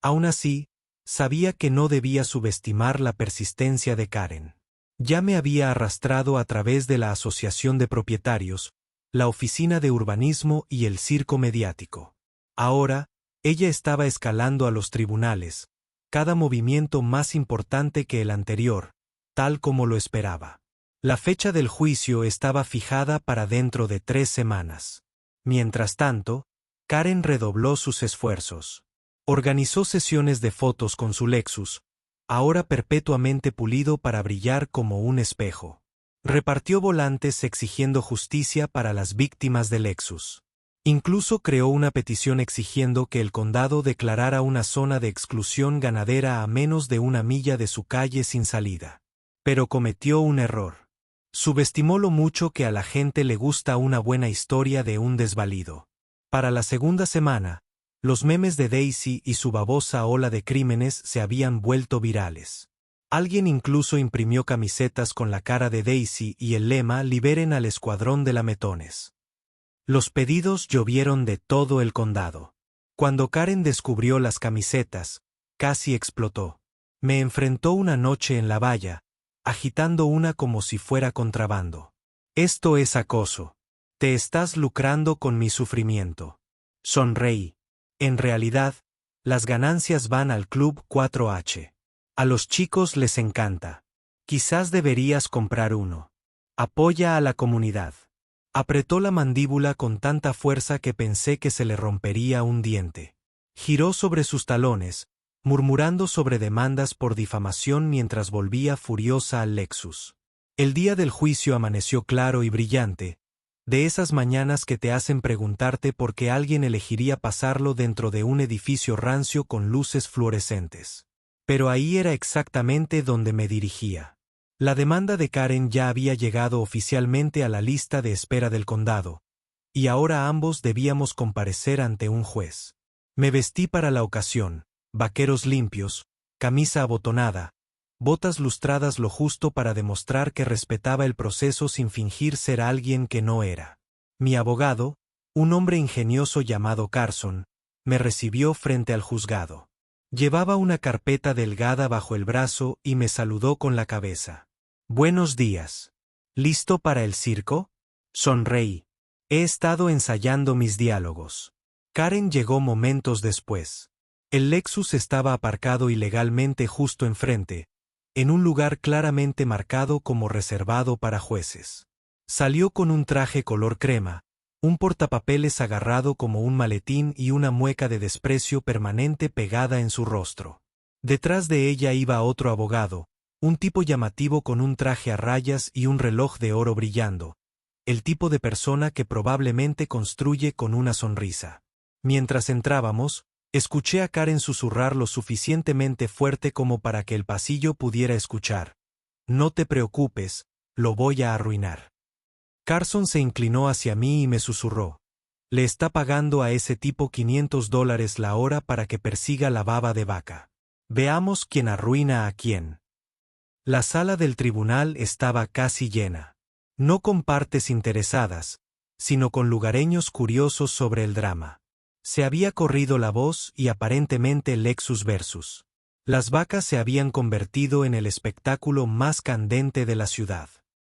Aún así, sabía que no debía subestimar la persistencia de Karen. Ya me había arrastrado a través de la Asociación de Propietarios, la Oficina de Urbanismo y el circo mediático. Ahora, ella estaba escalando a los tribunales, cada movimiento más importante que el anterior, tal como lo esperaba. La fecha del juicio estaba fijada para dentro de 3 semanas. Mientras tanto, Karen redobló sus esfuerzos. Organizó sesiones de fotos con su Lexus, ahora perpetuamente pulido para brillar como un espejo. Repartió volantes exigiendo justicia para las víctimas de Lexus. Incluso creó una petición exigiendo que el condado declarara una zona de exclusión ganadera a menos de 1 milla de su calle sin salida. Pero cometió un error. Subestimó lo mucho que a la gente le gusta una buena historia de un desvalido. Para la segunda semana, los memes de Daisy y su babosa ola de crímenes se habían vuelto virales. Alguien incluso imprimió camisetas con la cara de Daisy y el lema «Liberen al escuadrón de lametones». Los pedidos llovieron de todo el condado. Cuando Karen descubrió las camisetas, casi explotó. Me enfrentó una noche en la valla, agitando una como si fuera contrabando. Esto es acoso. Te estás lucrando con mi sufrimiento. Sonreí. En realidad, las ganancias van al Club 4H. A los chicos les encanta. Quizás deberías comprar uno. Apoya a la comunidad. Apretó la mandíbula con tanta fuerza que pensé que se le rompería un diente. Giró sobre sus talones, murmurando sobre demandas por difamación mientras volvía furiosa al Lexus. El día del juicio amaneció claro y brillante, De esas mañanas que te hacen preguntarte por qué alguien elegiría pasarlo dentro de un edificio rancio con luces fluorescentes. Pero ahí era exactamente donde me dirigía. La demanda de Karen ya había llegado oficialmente a la lista de espera del condado, y ahora ambos debíamos comparecer ante un juez. Me vestí para la ocasión, vaqueros limpios, camisa abotonada, botas lustradas lo justo para demostrar que respetaba el proceso sin fingir ser alguien que no era. Mi abogado, un hombre ingenioso llamado Carson, me recibió frente al juzgado. Llevaba una carpeta delgada bajo el brazo y me saludó con la cabeza. «Buenos días. ¿Listo para el circo?» Sonreí. He estado ensayando mis diálogos. Karen llegó momentos después. El Lexus estaba aparcado ilegalmente justo enfrente, en un lugar claramente marcado como reservado para jueces. Salió con un traje color crema, un portapapeles agarrado como un maletín y una mueca de desprecio permanente pegada en su rostro. Detrás de ella iba otro abogado, un tipo llamativo con un traje a rayas y un reloj de oro brillando, el tipo de persona que probablemente construye con una sonrisa. Mientras entrábamos, escuché a Karen susurrar lo suficientemente fuerte como para que el pasillo pudiera escuchar. «No te preocupes, lo voy a arruinar». Carson se inclinó hacia mí y me susurró. «Le está pagando a ese tipo $500 la hora para que persiga la baba de vaca. Veamos quién arruina a quién». La sala del tribunal estaba casi llena. No con partes interesadas, sino con lugareños curiosos sobre el drama. Se había corrido la voz y aparentemente Lexus versus. Las vacas se habían convertido en el espectáculo más candente de la ciudad.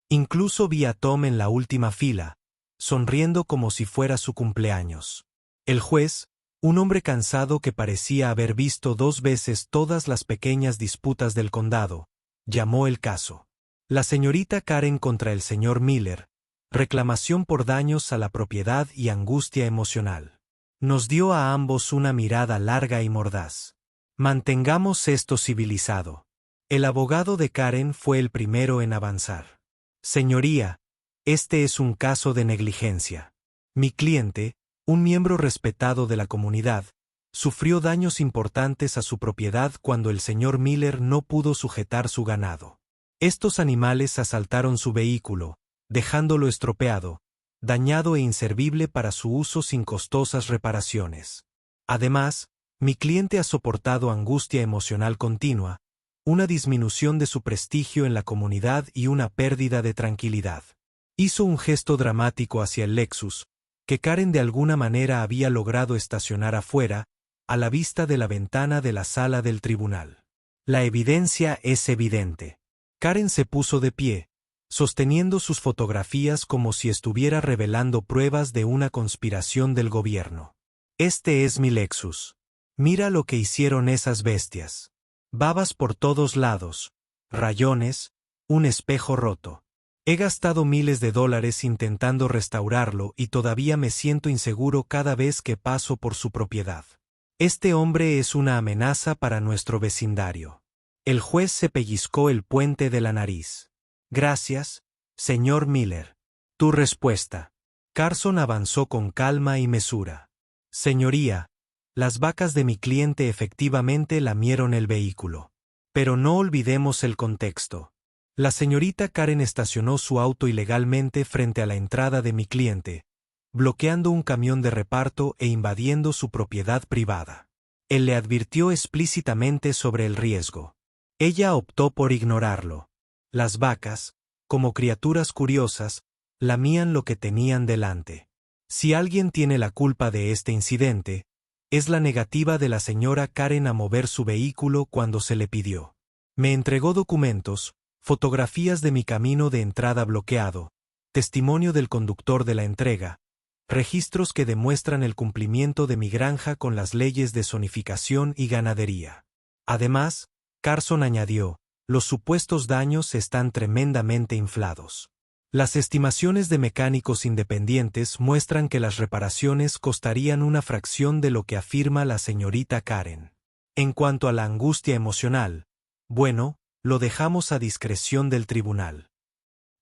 Incluso vi a Tom en la última fila, sonriendo como si fuera su cumpleaños. El juez, un hombre cansado que parecía haber visto 2 veces todas las pequeñas disputas del condado, llamó el caso. La señorita Karen contra el señor Miller, reclamación por daños a la propiedad y angustia emocional. Nos dio a ambos una mirada larga y mordaz. Mantengamos esto civilizado. El abogado de Karen fue el primero en avanzar. Señoría, este es un caso de negligencia. Mi cliente, un miembro respetado de la comunidad, sufrió daños importantes a su propiedad cuando el señor Miller no pudo sujetar su ganado. Estos animales asaltaron su vehículo, dejándolo estropeado, dañado e inservible para su uso sin costosas reparaciones. Además, mi cliente ha soportado angustia emocional continua, una disminución de su prestigio en la comunidad y una pérdida de tranquilidad. Hizo un gesto dramático hacia el Lexus, que Karen de alguna manera había logrado estacionar afuera, a la vista de la ventana de la sala del tribunal. La evidencia es evidente. Karen se puso de pie, sosteniendo sus fotografías como si estuviera revelando pruebas de una conspiración del gobierno. Este es mi Lexus. Mira lo que hicieron esas bestias. Babas por todos lados, rayones, un espejo roto. He gastado miles de dólares intentando restaurarlo y todavía me siento inseguro cada vez que paso por su propiedad. Este hombre es una amenaza para nuestro vecindario. El juez se pellizcó el puente de la nariz. Gracias, señor Miller. Tu respuesta. Carson avanzó con calma y mesura. Señoría, las vacas de mi cliente efectivamente lamieron el vehículo. Pero no olvidemos el contexto. La señorita Karen estacionó su auto ilegalmente frente a la entrada de mi cliente, bloqueando un camión de reparto e invadiendo su propiedad privada. Él le advirtió explícitamente sobre el riesgo. Ella optó por ignorarlo. Las vacas, como criaturas curiosas, lamían lo que tenían delante. Si alguien tiene la culpa de este incidente, es la negativa de la señora Karen a mover su vehículo cuando se le pidió. Me entregó documentos, fotografías de mi camino de entrada bloqueado, testimonio del conductor de la entrega, registros que demuestran el cumplimiento de mi granja con las leyes de zonificación y ganadería. Además, Carson añadió, los supuestos daños están tremendamente inflados. Las estimaciones de mecánicos independientes muestran que las reparaciones costarían una fracción de lo que afirma la señorita Karen. En cuanto a la angustia emocional, bueno, lo dejamos a discreción del tribunal.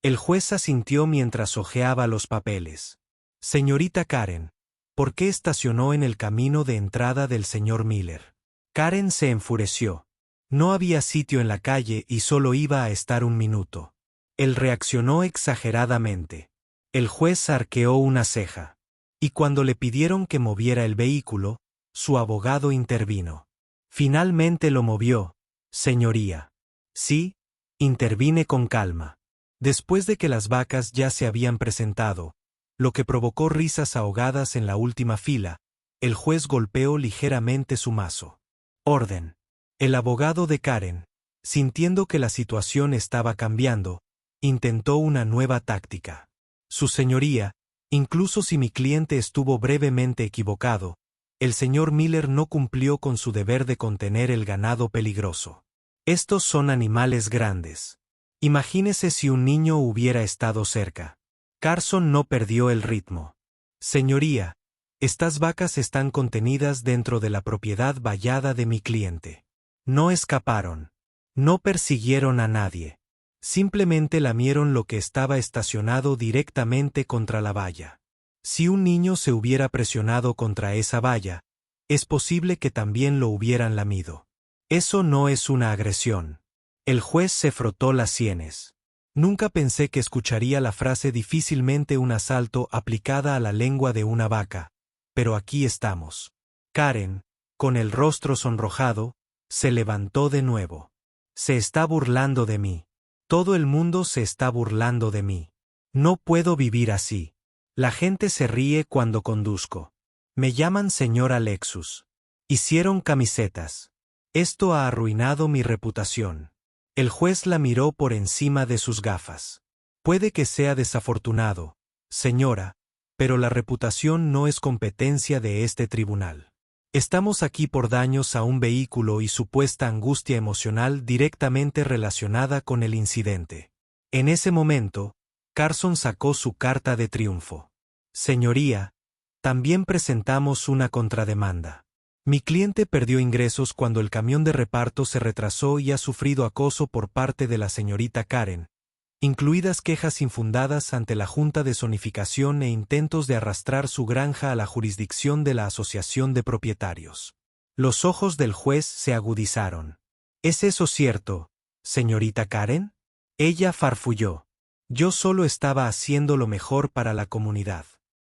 El juez asintió mientras hojeaba los papeles. Señorita Karen, ¿por qué estacionó en el camino de entrada del señor Miller? Karen se enfureció. No había sitio en la calle y solo iba a estar un minuto. Él reaccionó exageradamente. El juez arqueó una ceja. Y cuando le pidieron que moviera el vehículo, su abogado intervino. Finalmente lo movió, señoría. Sí, intervine con calma. Después de que las vacas ya se habían presentado, lo que provocó risas ahogadas en la última fila, el juez golpeó ligeramente su mazo. Orden. El abogado de Karen, sintiendo que la situación estaba cambiando, intentó una nueva táctica. Su señoría, incluso si mi cliente estuvo brevemente equivocado, el señor Miller no cumplió con su deber de contener el ganado peligroso. Estos son animales grandes. Imagínese si un niño hubiera estado cerca. Carson no perdió el ritmo. Señoría, estas vacas están contenidas dentro de la propiedad vallada de mi cliente. No escaparon. No persiguieron a nadie. Simplemente lamieron lo que estaba estacionado directamente contra la valla. Si un niño se hubiera presionado contra esa valla, es posible que también lo hubieran lamido. Eso no es una agresión. El juez se frotó las sienes. Nunca pensé que escucharía la frase difícilmente un asalto aplicada a la lengua de una vaca, pero aquí estamos. Karen, con el rostro sonrojado, se levantó de nuevo. Se está burlando de mí. Todo el mundo se está burlando de mí. No puedo vivir así. La gente se ríe cuando conduzco. Me llaman señora Lexus. Hicieron camisetas. Esto ha arruinado mi reputación. El juez la miró por encima de sus gafas. Puede que sea desafortunado, señora, pero la reputación no es competencia de este tribunal. Estamos aquí por daños a un vehículo y supuesta angustia emocional directamente relacionada con el incidente. En ese momento, Carson sacó su carta de triunfo. Señoría, también presentamos una contrademanda. Mi cliente perdió ingresos cuando el camión de reparto se retrasó y ha sufrido acoso por parte de la señorita Karen, incluidas quejas infundadas ante la Junta de Zonificación e intentos de arrastrar su granja a la jurisdicción de la Asociación de Propietarios. Los ojos del juez se agudizaron. ¿Es eso cierto, señorita Karen? Ella farfulló. Yo solo estaba haciendo lo mejor para la comunidad.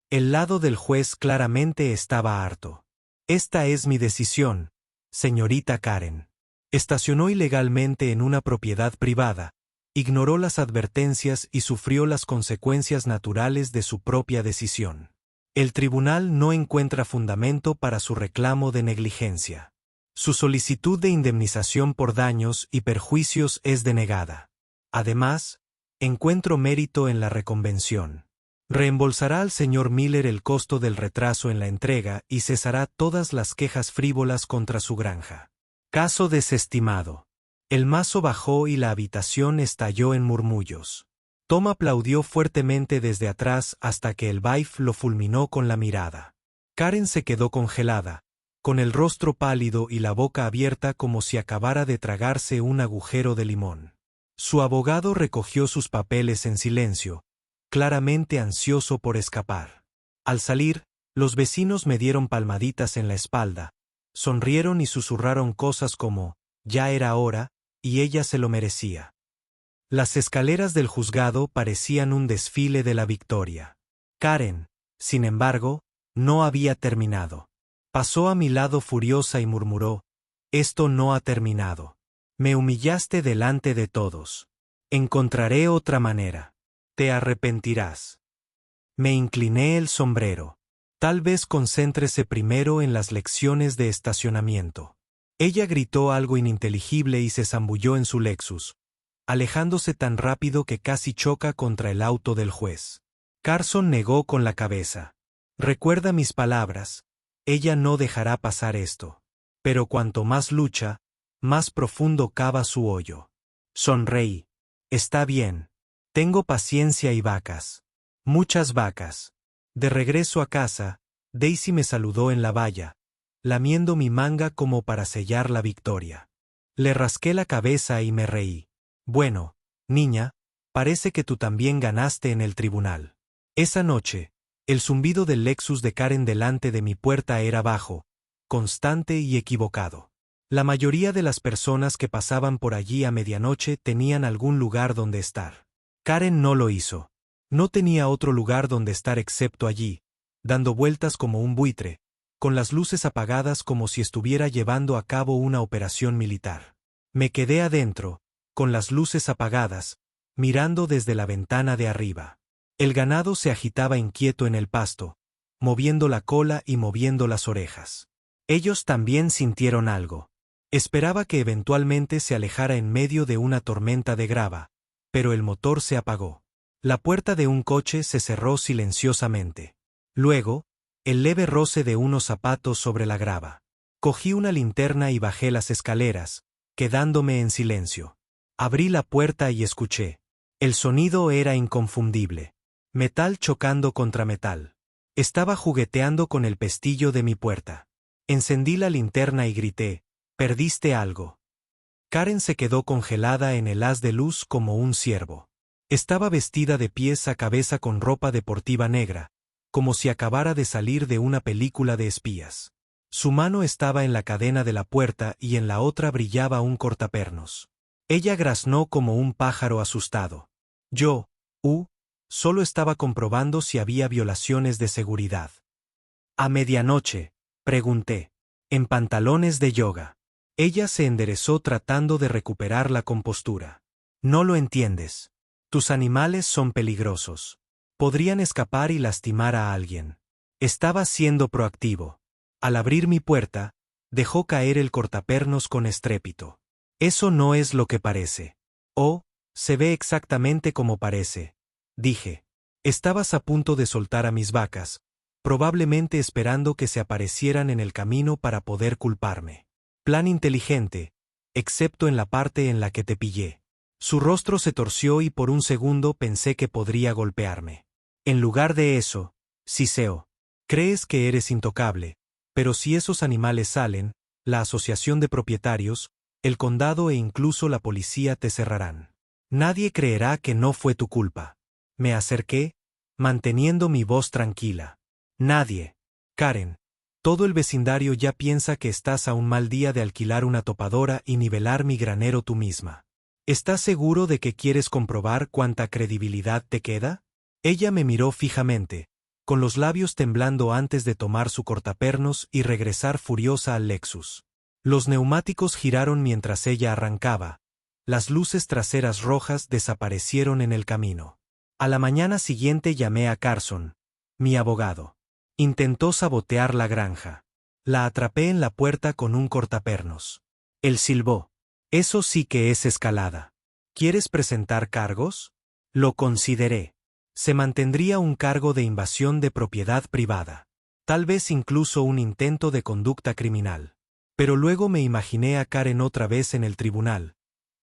El lado del juez claramente estaba harto. Esta es mi decisión, señorita Karen. Estacionó ilegalmente en una propiedad privada, ignoró las advertencias y sufrió las consecuencias naturales de su propia decisión. El tribunal no encuentra fundamento para su reclamo de negligencia. Su solicitud de indemnización por daños y perjuicios es denegada. Además, encuentro mérito en la reconvención. Reembolsará al señor Miller el costo del retraso en la entrega y cesará todas las quejas frívolas contra su granja. Caso desestimado. El mazo bajó y la habitación estalló en murmullos. Tom aplaudió fuertemente desde atrás hasta que el baif lo fulminó con la mirada. Karen se quedó congelada, con el rostro pálido y la boca abierta como si acabara de tragarse un agujero de limón. Su abogado recogió sus papeles en silencio, claramente ansioso por escapar. Al salir, los vecinos me dieron palmaditas en la espalda, sonrieron y susurraron cosas como, ya era hora, y ella se lo merecía. Las escaleras del juzgado parecían un desfile de la victoria. Karen, sin embargo, no había terminado. Pasó a mi lado furiosa y murmuró, esto no ha terminado. Me humillaste delante de todos. Encontraré otra manera. Te arrepentirás. Me incliné el sombrero. Tal vez concéntrese primero en las lecciones de estacionamiento. Ella gritó algo ininteligible y se zambulló en su Lexus, alejándose tan rápido que casi choca contra el auto del juez. Carson negó con la cabeza. Recuerda mis palabras, ella no dejará pasar esto. Pero cuanto más lucha, más profundo cava su hoyo. Sonreí. Está bien. Tengo paciencia y vacas. Muchas vacas. De regreso a casa, Daisy me saludó en la valla, lamiendo mi manga como para sellar la victoria. Le rasqué la cabeza y me reí. Bueno, niña, Parece que tú también ganaste en el tribunal. Esa noche, el zumbido del Lexus de Karen delante de mi puerta era bajo, constante y equivocado. La mayoría de las personas que pasaban por allí a medianoche tenían algún lugar donde estar. Karen no lo hizo. No tenía otro lugar donde estar excepto allí, dando vueltas como un buitre, con las luces apagadas como si estuviera llevando a cabo una operación militar. Me quedé adentro, con las luces apagadas, mirando desde la ventana de arriba. El ganado se agitaba inquieto en el pasto, moviendo la cola y moviendo las orejas. Ellos también sintieron algo. Esperaba que eventualmente se alejara en medio de una tormenta de grava, pero el motor se apagó. La puerta de un coche se cerró silenciosamente. Luego, el leve roce de unos zapatos sobre la grava. Cogí una linterna y bajé las escaleras, quedándome en silencio. Abrí la puerta y escuché. El sonido era inconfundible. Metal chocando contra metal. Estaba jugueteando con el pestillo de mi puerta. Encendí la linterna y grité: «¿Perdiste algo?». Karen se quedó congelada en el haz de luz como un ciervo. Estaba vestida de pies a cabeza con ropa deportiva negra, como si acabara de salir de una película de espías. Su mano estaba en la cadena de la puerta y en la otra brillaba un cortapernos. Ella graznó como un pájaro asustado. Yo, solo estaba comprobando si había violaciones de seguridad. «¿A medianoche?», pregunté. «En pantalones de yoga». Ella se enderezó tratando de recuperar la compostura. «No lo entiendes. Tus animales son peligrosos. Podrían escapar y lastimar a alguien». Estaba siendo proactivo. Al abrir mi puerta, dejó caer el cortapernos con estrépito. «Eso no es lo que parece». «Oh, se ve exactamente como parece», dije. «Estabas a punto de soltar a mis vacas, probablemente esperando que se aparecieran en el camino para poder culparme. Plan inteligente, excepto en la parte en la que te pillé». Su rostro se torció y por un segundo pensé que podría golpearme. «En lugar de eso, siseo. Crees que eres intocable, pero si esos animales salen, la asociación de propietarios, el condado e incluso la policía te cerrarán. Nadie creerá que no fue tu culpa». Me acerqué, manteniendo mi voz tranquila. «Nadie. Karen, todo el vecindario ya piensa que estás a un mal día de alquilar una topadora y nivelar mi granero tú misma. ¿Estás seguro de que quieres comprobar cuánta credibilidad te queda?». Ella me miró fijamente, con los labios temblando antes de tomar su cortapernos y regresar furiosa al Lexus. Los neumáticos giraron mientras ella arrancaba. Las luces traseras rojas desaparecieron en el camino. A la mañana siguiente llamé a Carson, mi abogado. Intentó sabotear la granja. La atrapé en la puerta con un cortapernos. Él silbó. «Eso sí que es escalada. ¿Quieres presentar cargos?». Lo consideré. Se mantendría un cargo de invasión de propiedad privada. Tal vez incluso un intento de conducta criminal. Pero luego me imaginé a Karen otra vez en el tribunal,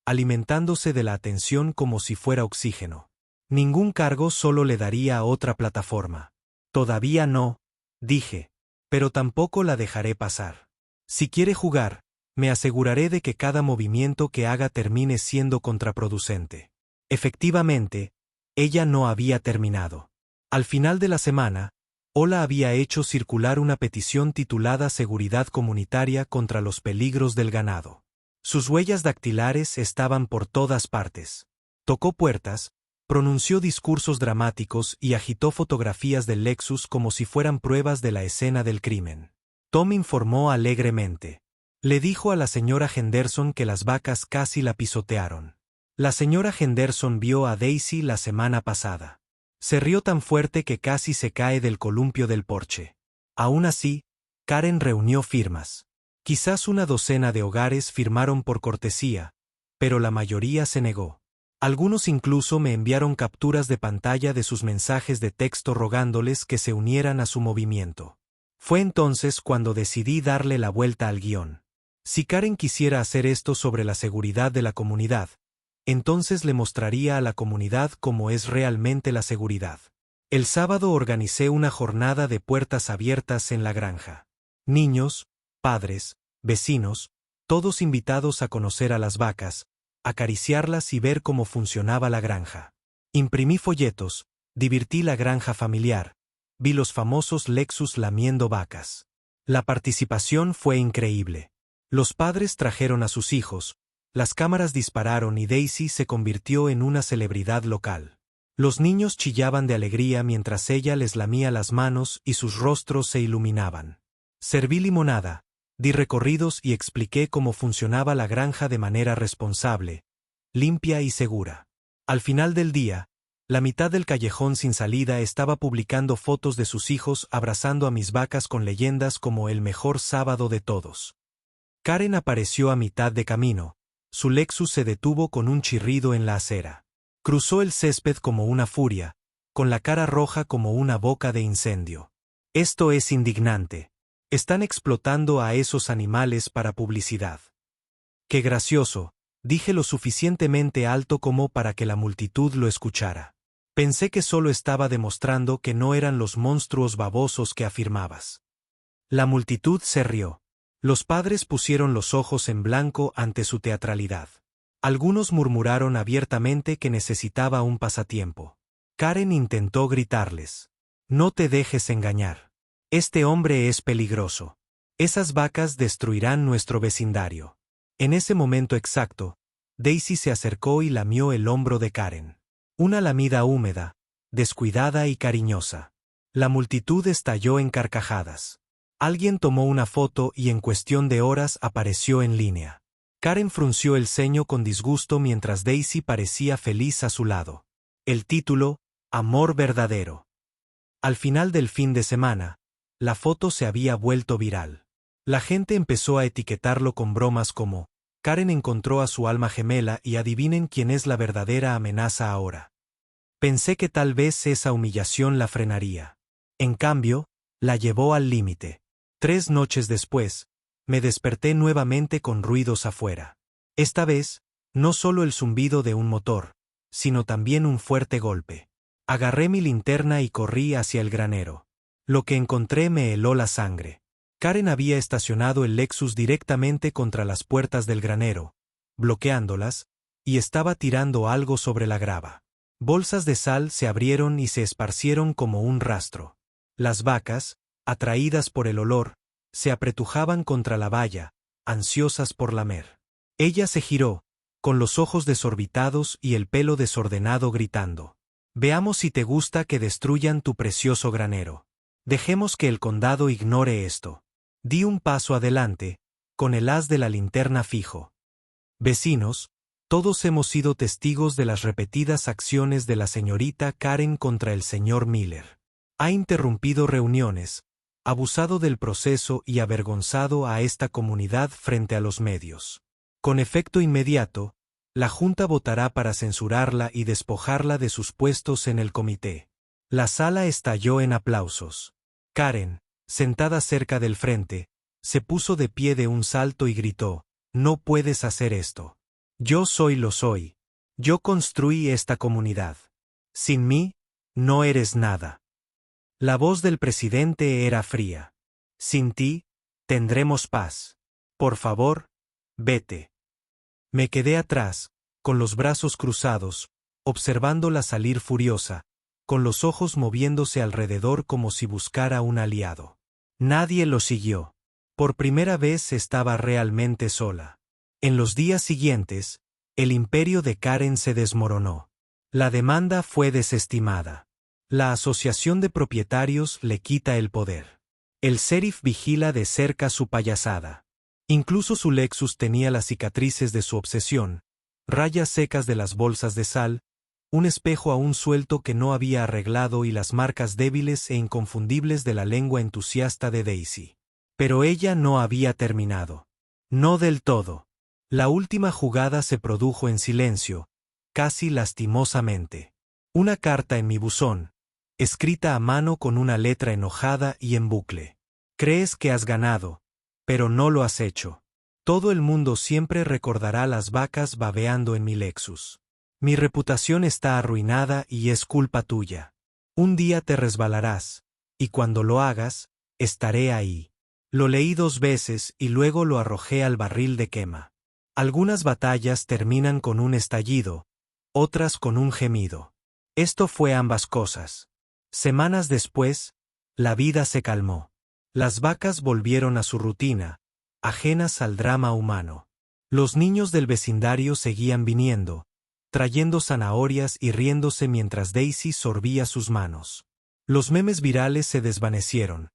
alimentándose de la atención como si fuera oxígeno. Ningún cargo solo le daría a otra plataforma. «Todavía no», dije. «Pero tampoco la dejaré pasar. Si quiere jugar, me aseguraré de que cada movimiento que haga termine siendo contraproducente». Efectivamente, ella no había terminado. Al final de la semana, Ola había hecho circular una petición titulada «Seguridad comunitaria contra los peligros del ganado». Sus huellas dactilares estaban por todas partes. Tocó puertas, pronunció discursos dramáticos y agitó fotografías del Lexus como si fueran pruebas de la escena del crimen. Tom informó alegremente. Le dijo a la señora Henderson que las vacas casi la pisotearon. La señora Henderson vio a Daisy la semana pasada. Se rió tan fuerte que casi se cae del columpio del porche. Aún así, Karen reunió firmas. Quizás una docena de hogares firmaron por cortesía, pero la mayoría se negó. Algunos incluso me enviaron capturas de pantalla de sus mensajes de texto rogándoles que se unieran a su movimiento. Fue entonces cuando decidí darle la vuelta al guión. Si Karen quisiera hacer esto sobre la seguridad de la comunidad, entonces le mostraría a la comunidad cómo es realmente la seguridad. El sábado organicé una jornada de puertas abiertas en la granja. Niños, padres, vecinos, todos invitados a conocer a las vacas, acariciarlas y ver cómo funcionaba la granja. Imprimí folletos, divertí la granja familiar, vi los famosos Lexus lamiendo vacas. La participación fue increíble. Los padres trajeron a sus hijos, las cámaras dispararon y Daisy se convirtió en una celebridad local. Los niños chillaban de alegría mientras ella les lamía las manos y sus rostros se iluminaban. Serví limonada, di recorridos y expliqué cómo funcionaba la granja de manera responsable, limpia y segura. Al final del día, la mitad del callejón sin salida estaba publicando fotos de sus hijos abrazando a mis vacas con leyendas como el mejor sábado de todos. Karen apareció a mitad de camino. Su Lexus se detuvo con un chirrido en la acera. Cruzó el césped como una furia, con la cara roja como una boca de incendio. Esto es indignante. Están explotando a esos animales para publicidad. Qué gracioso, dije lo suficientemente alto como para que la multitud lo escuchara. Pensé que solo estaba demostrando que no eran los monstruos babosos que afirmabas. La multitud se rió. Los padres pusieron los ojos en blanco ante su teatralidad. Algunos murmuraron abiertamente que necesitaba un pasatiempo. Karen intentó gritarles: «No te dejes engañar. Este hombre es peligroso. Esas vacas destruirán nuestro vecindario». En ese momento exacto, Daisy se acercó y lamió el hombro de Karen. Una lamida húmeda, descuidada y cariñosa. La multitud estalló en carcajadas. Alguien tomó una foto y en cuestión de horas apareció en línea. Karen frunció el ceño con disgusto mientras Daisy parecía feliz a su lado. El título: Amor verdadero. Al final del fin de semana, la foto se había vuelto viral. La gente empezó a etiquetarlo con bromas como: Karen encontró a su alma gemela y adivinen quién es la verdadera amenaza ahora. Pensé que tal vez esa humillación la frenaría. En cambio, la llevó al límite. 3 noches después, me desperté nuevamente con ruidos afuera. Esta vez, no solo el zumbido de un motor, sino también un fuerte golpe. Agarré mi linterna y corrí hacia el granero. Lo que encontré me heló la sangre. Karen había estacionado el Lexus directamente contra las puertas del granero, bloqueándolas, y estaba tirando algo sobre la grava. Bolsas de sal se abrieron y se esparcieron como un rastro. Las vacas, atraídas por el olor, se apretujaban contra la valla, ansiosas por lamer. Ella se giró, con los ojos desorbitados y el pelo desordenado, gritando: «Veamos si te gusta que destruyan tu precioso granero. Dejemos que el condado ignore esto». Di un paso adelante, con el haz de la linterna fijo. Vecinos, todos hemos sido testigos de las repetidas acciones de la señorita Karen contra el señor Miller. Ha interrumpido reuniones, abusado del proceso y avergonzado a esta comunidad frente a los medios. Con efecto inmediato, la Junta votará para censurarla y despojarla de sus puestos en el comité. La sala estalló en aplausos. Karen, sentada cerca del frente, se puso de pie de un salto y gritó: «No puedes hacer esto. Yo soy. Yo construí esta comunidad. Sin mí, no eres nada». La voz del presidente era fría. «Sin ti, tendremos paz. Por favor, vete». Me quedé atrás, con los brazos cruzados, observándola salir furiosa, con los ojos moviéndose alrededor como si buscara un aliado. Nadie lo siguió. Por primera vez estaba realmente sola. En los días siguientes, el imperio de Karen se desmoronó. La demanda fue desestimada. La asociación de propietarios le quita el poder. El sheriff vigila de cerca su payasada. Incluso su Lexus tenía las cicatrices de su obsesión, rayas secas de las bolsas de sal, un espejo aún suelto que no había arreglado y las marcas débiles e inconfundibles de la lengua entusiasta de Daisy. Pero ella no había terminado. No del todo. La última jugada se produjo en silencio, casi lastimosamente. Una carta en mi buzón, escrita a mano con una letra enojada y en bucle. «Crees que has ganado, pero no lo has hecho. Todo el mundo siempre recordará las vacas babeando en mi Lexus. Mi reputación está arruinada y es culpa tuya. Un día te resbalarás, y cuando lo hagas, estaré ahí». Lo leí 2 veces y luego lo arrojé al barril de quema. Algunas batallas terminan con un estallido, otras con un gemido. Esto fue ambas cosas. Semanas después, la vida se calmó. Las vacas volvieron a su rutina, ajenas al drama humano. Los niños del vecindario seguían viniendo, trayendo zanahorias y riéndose mientras Daisy sorbía sus manos. Los memes virales se desvanecieron,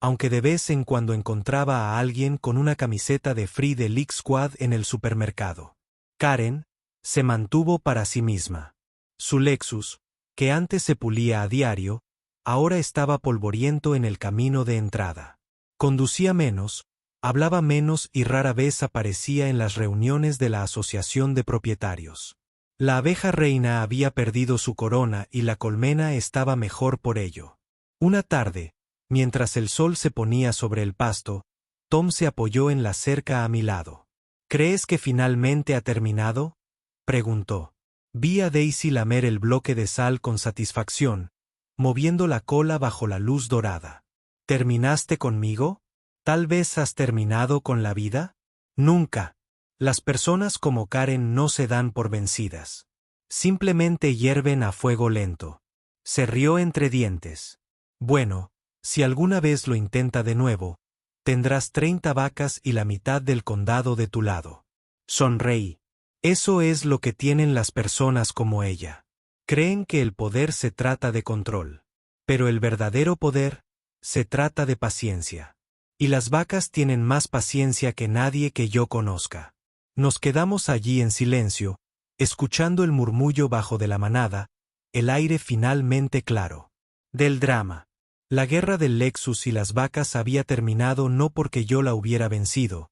aunque de vez en cuando encontraba a alguien con una camiseta de Free the League Squad en el supermercado. Karen se mantuvo para sí misma. Su Lexus, que antes se pulía a diario, ahora estaba polvoriento en el camino de entrada. Conducía menos, hablaba menos y rara vez aparecía en las reuniones de la asociación de propietarios. La abeja reina había perdido su corona y la colmena estaba mejor por ello. Una tarde, mientras el sol se ponía sobre el pasto, Tom se apoyó en la cerca a mi lado. ¿Crees que finalmente ha terminado?, preguntó. Vi a Daisy lamer el bloque de sal con satisfacción, moviendo la cola bajo la luz dorada. ¿Terminaste conmigo? ¿Tal vez has terminado con la vida? Nunca. Las personas como Karen no se dan por vencidas. Simplemente hierven a fuego lento. Se rió entre dientes. Bueno, si alguna vez lo intenta de nuevo, tendrás 30 vacas y la mitad del condado de tu lado. Sonreí. Eso es lo que tienen las personas como ella. Creen que el poder se trata de control. Pero el verdadero poder se trata de paciencia. Y las vacas tienen más paciencia que nadie que yo conozca. Nos quedamos allí en silencio, escuchando el murmullo bajo de la manada, el aire finalmente claro. Del drama. La guerra del Lexus y las vacas había terminado no porque yo la hubiera vencido,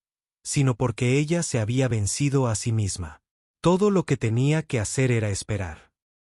sino porque ella se había vencido a sí misma. Todo lo que tenía que hacer era esperar.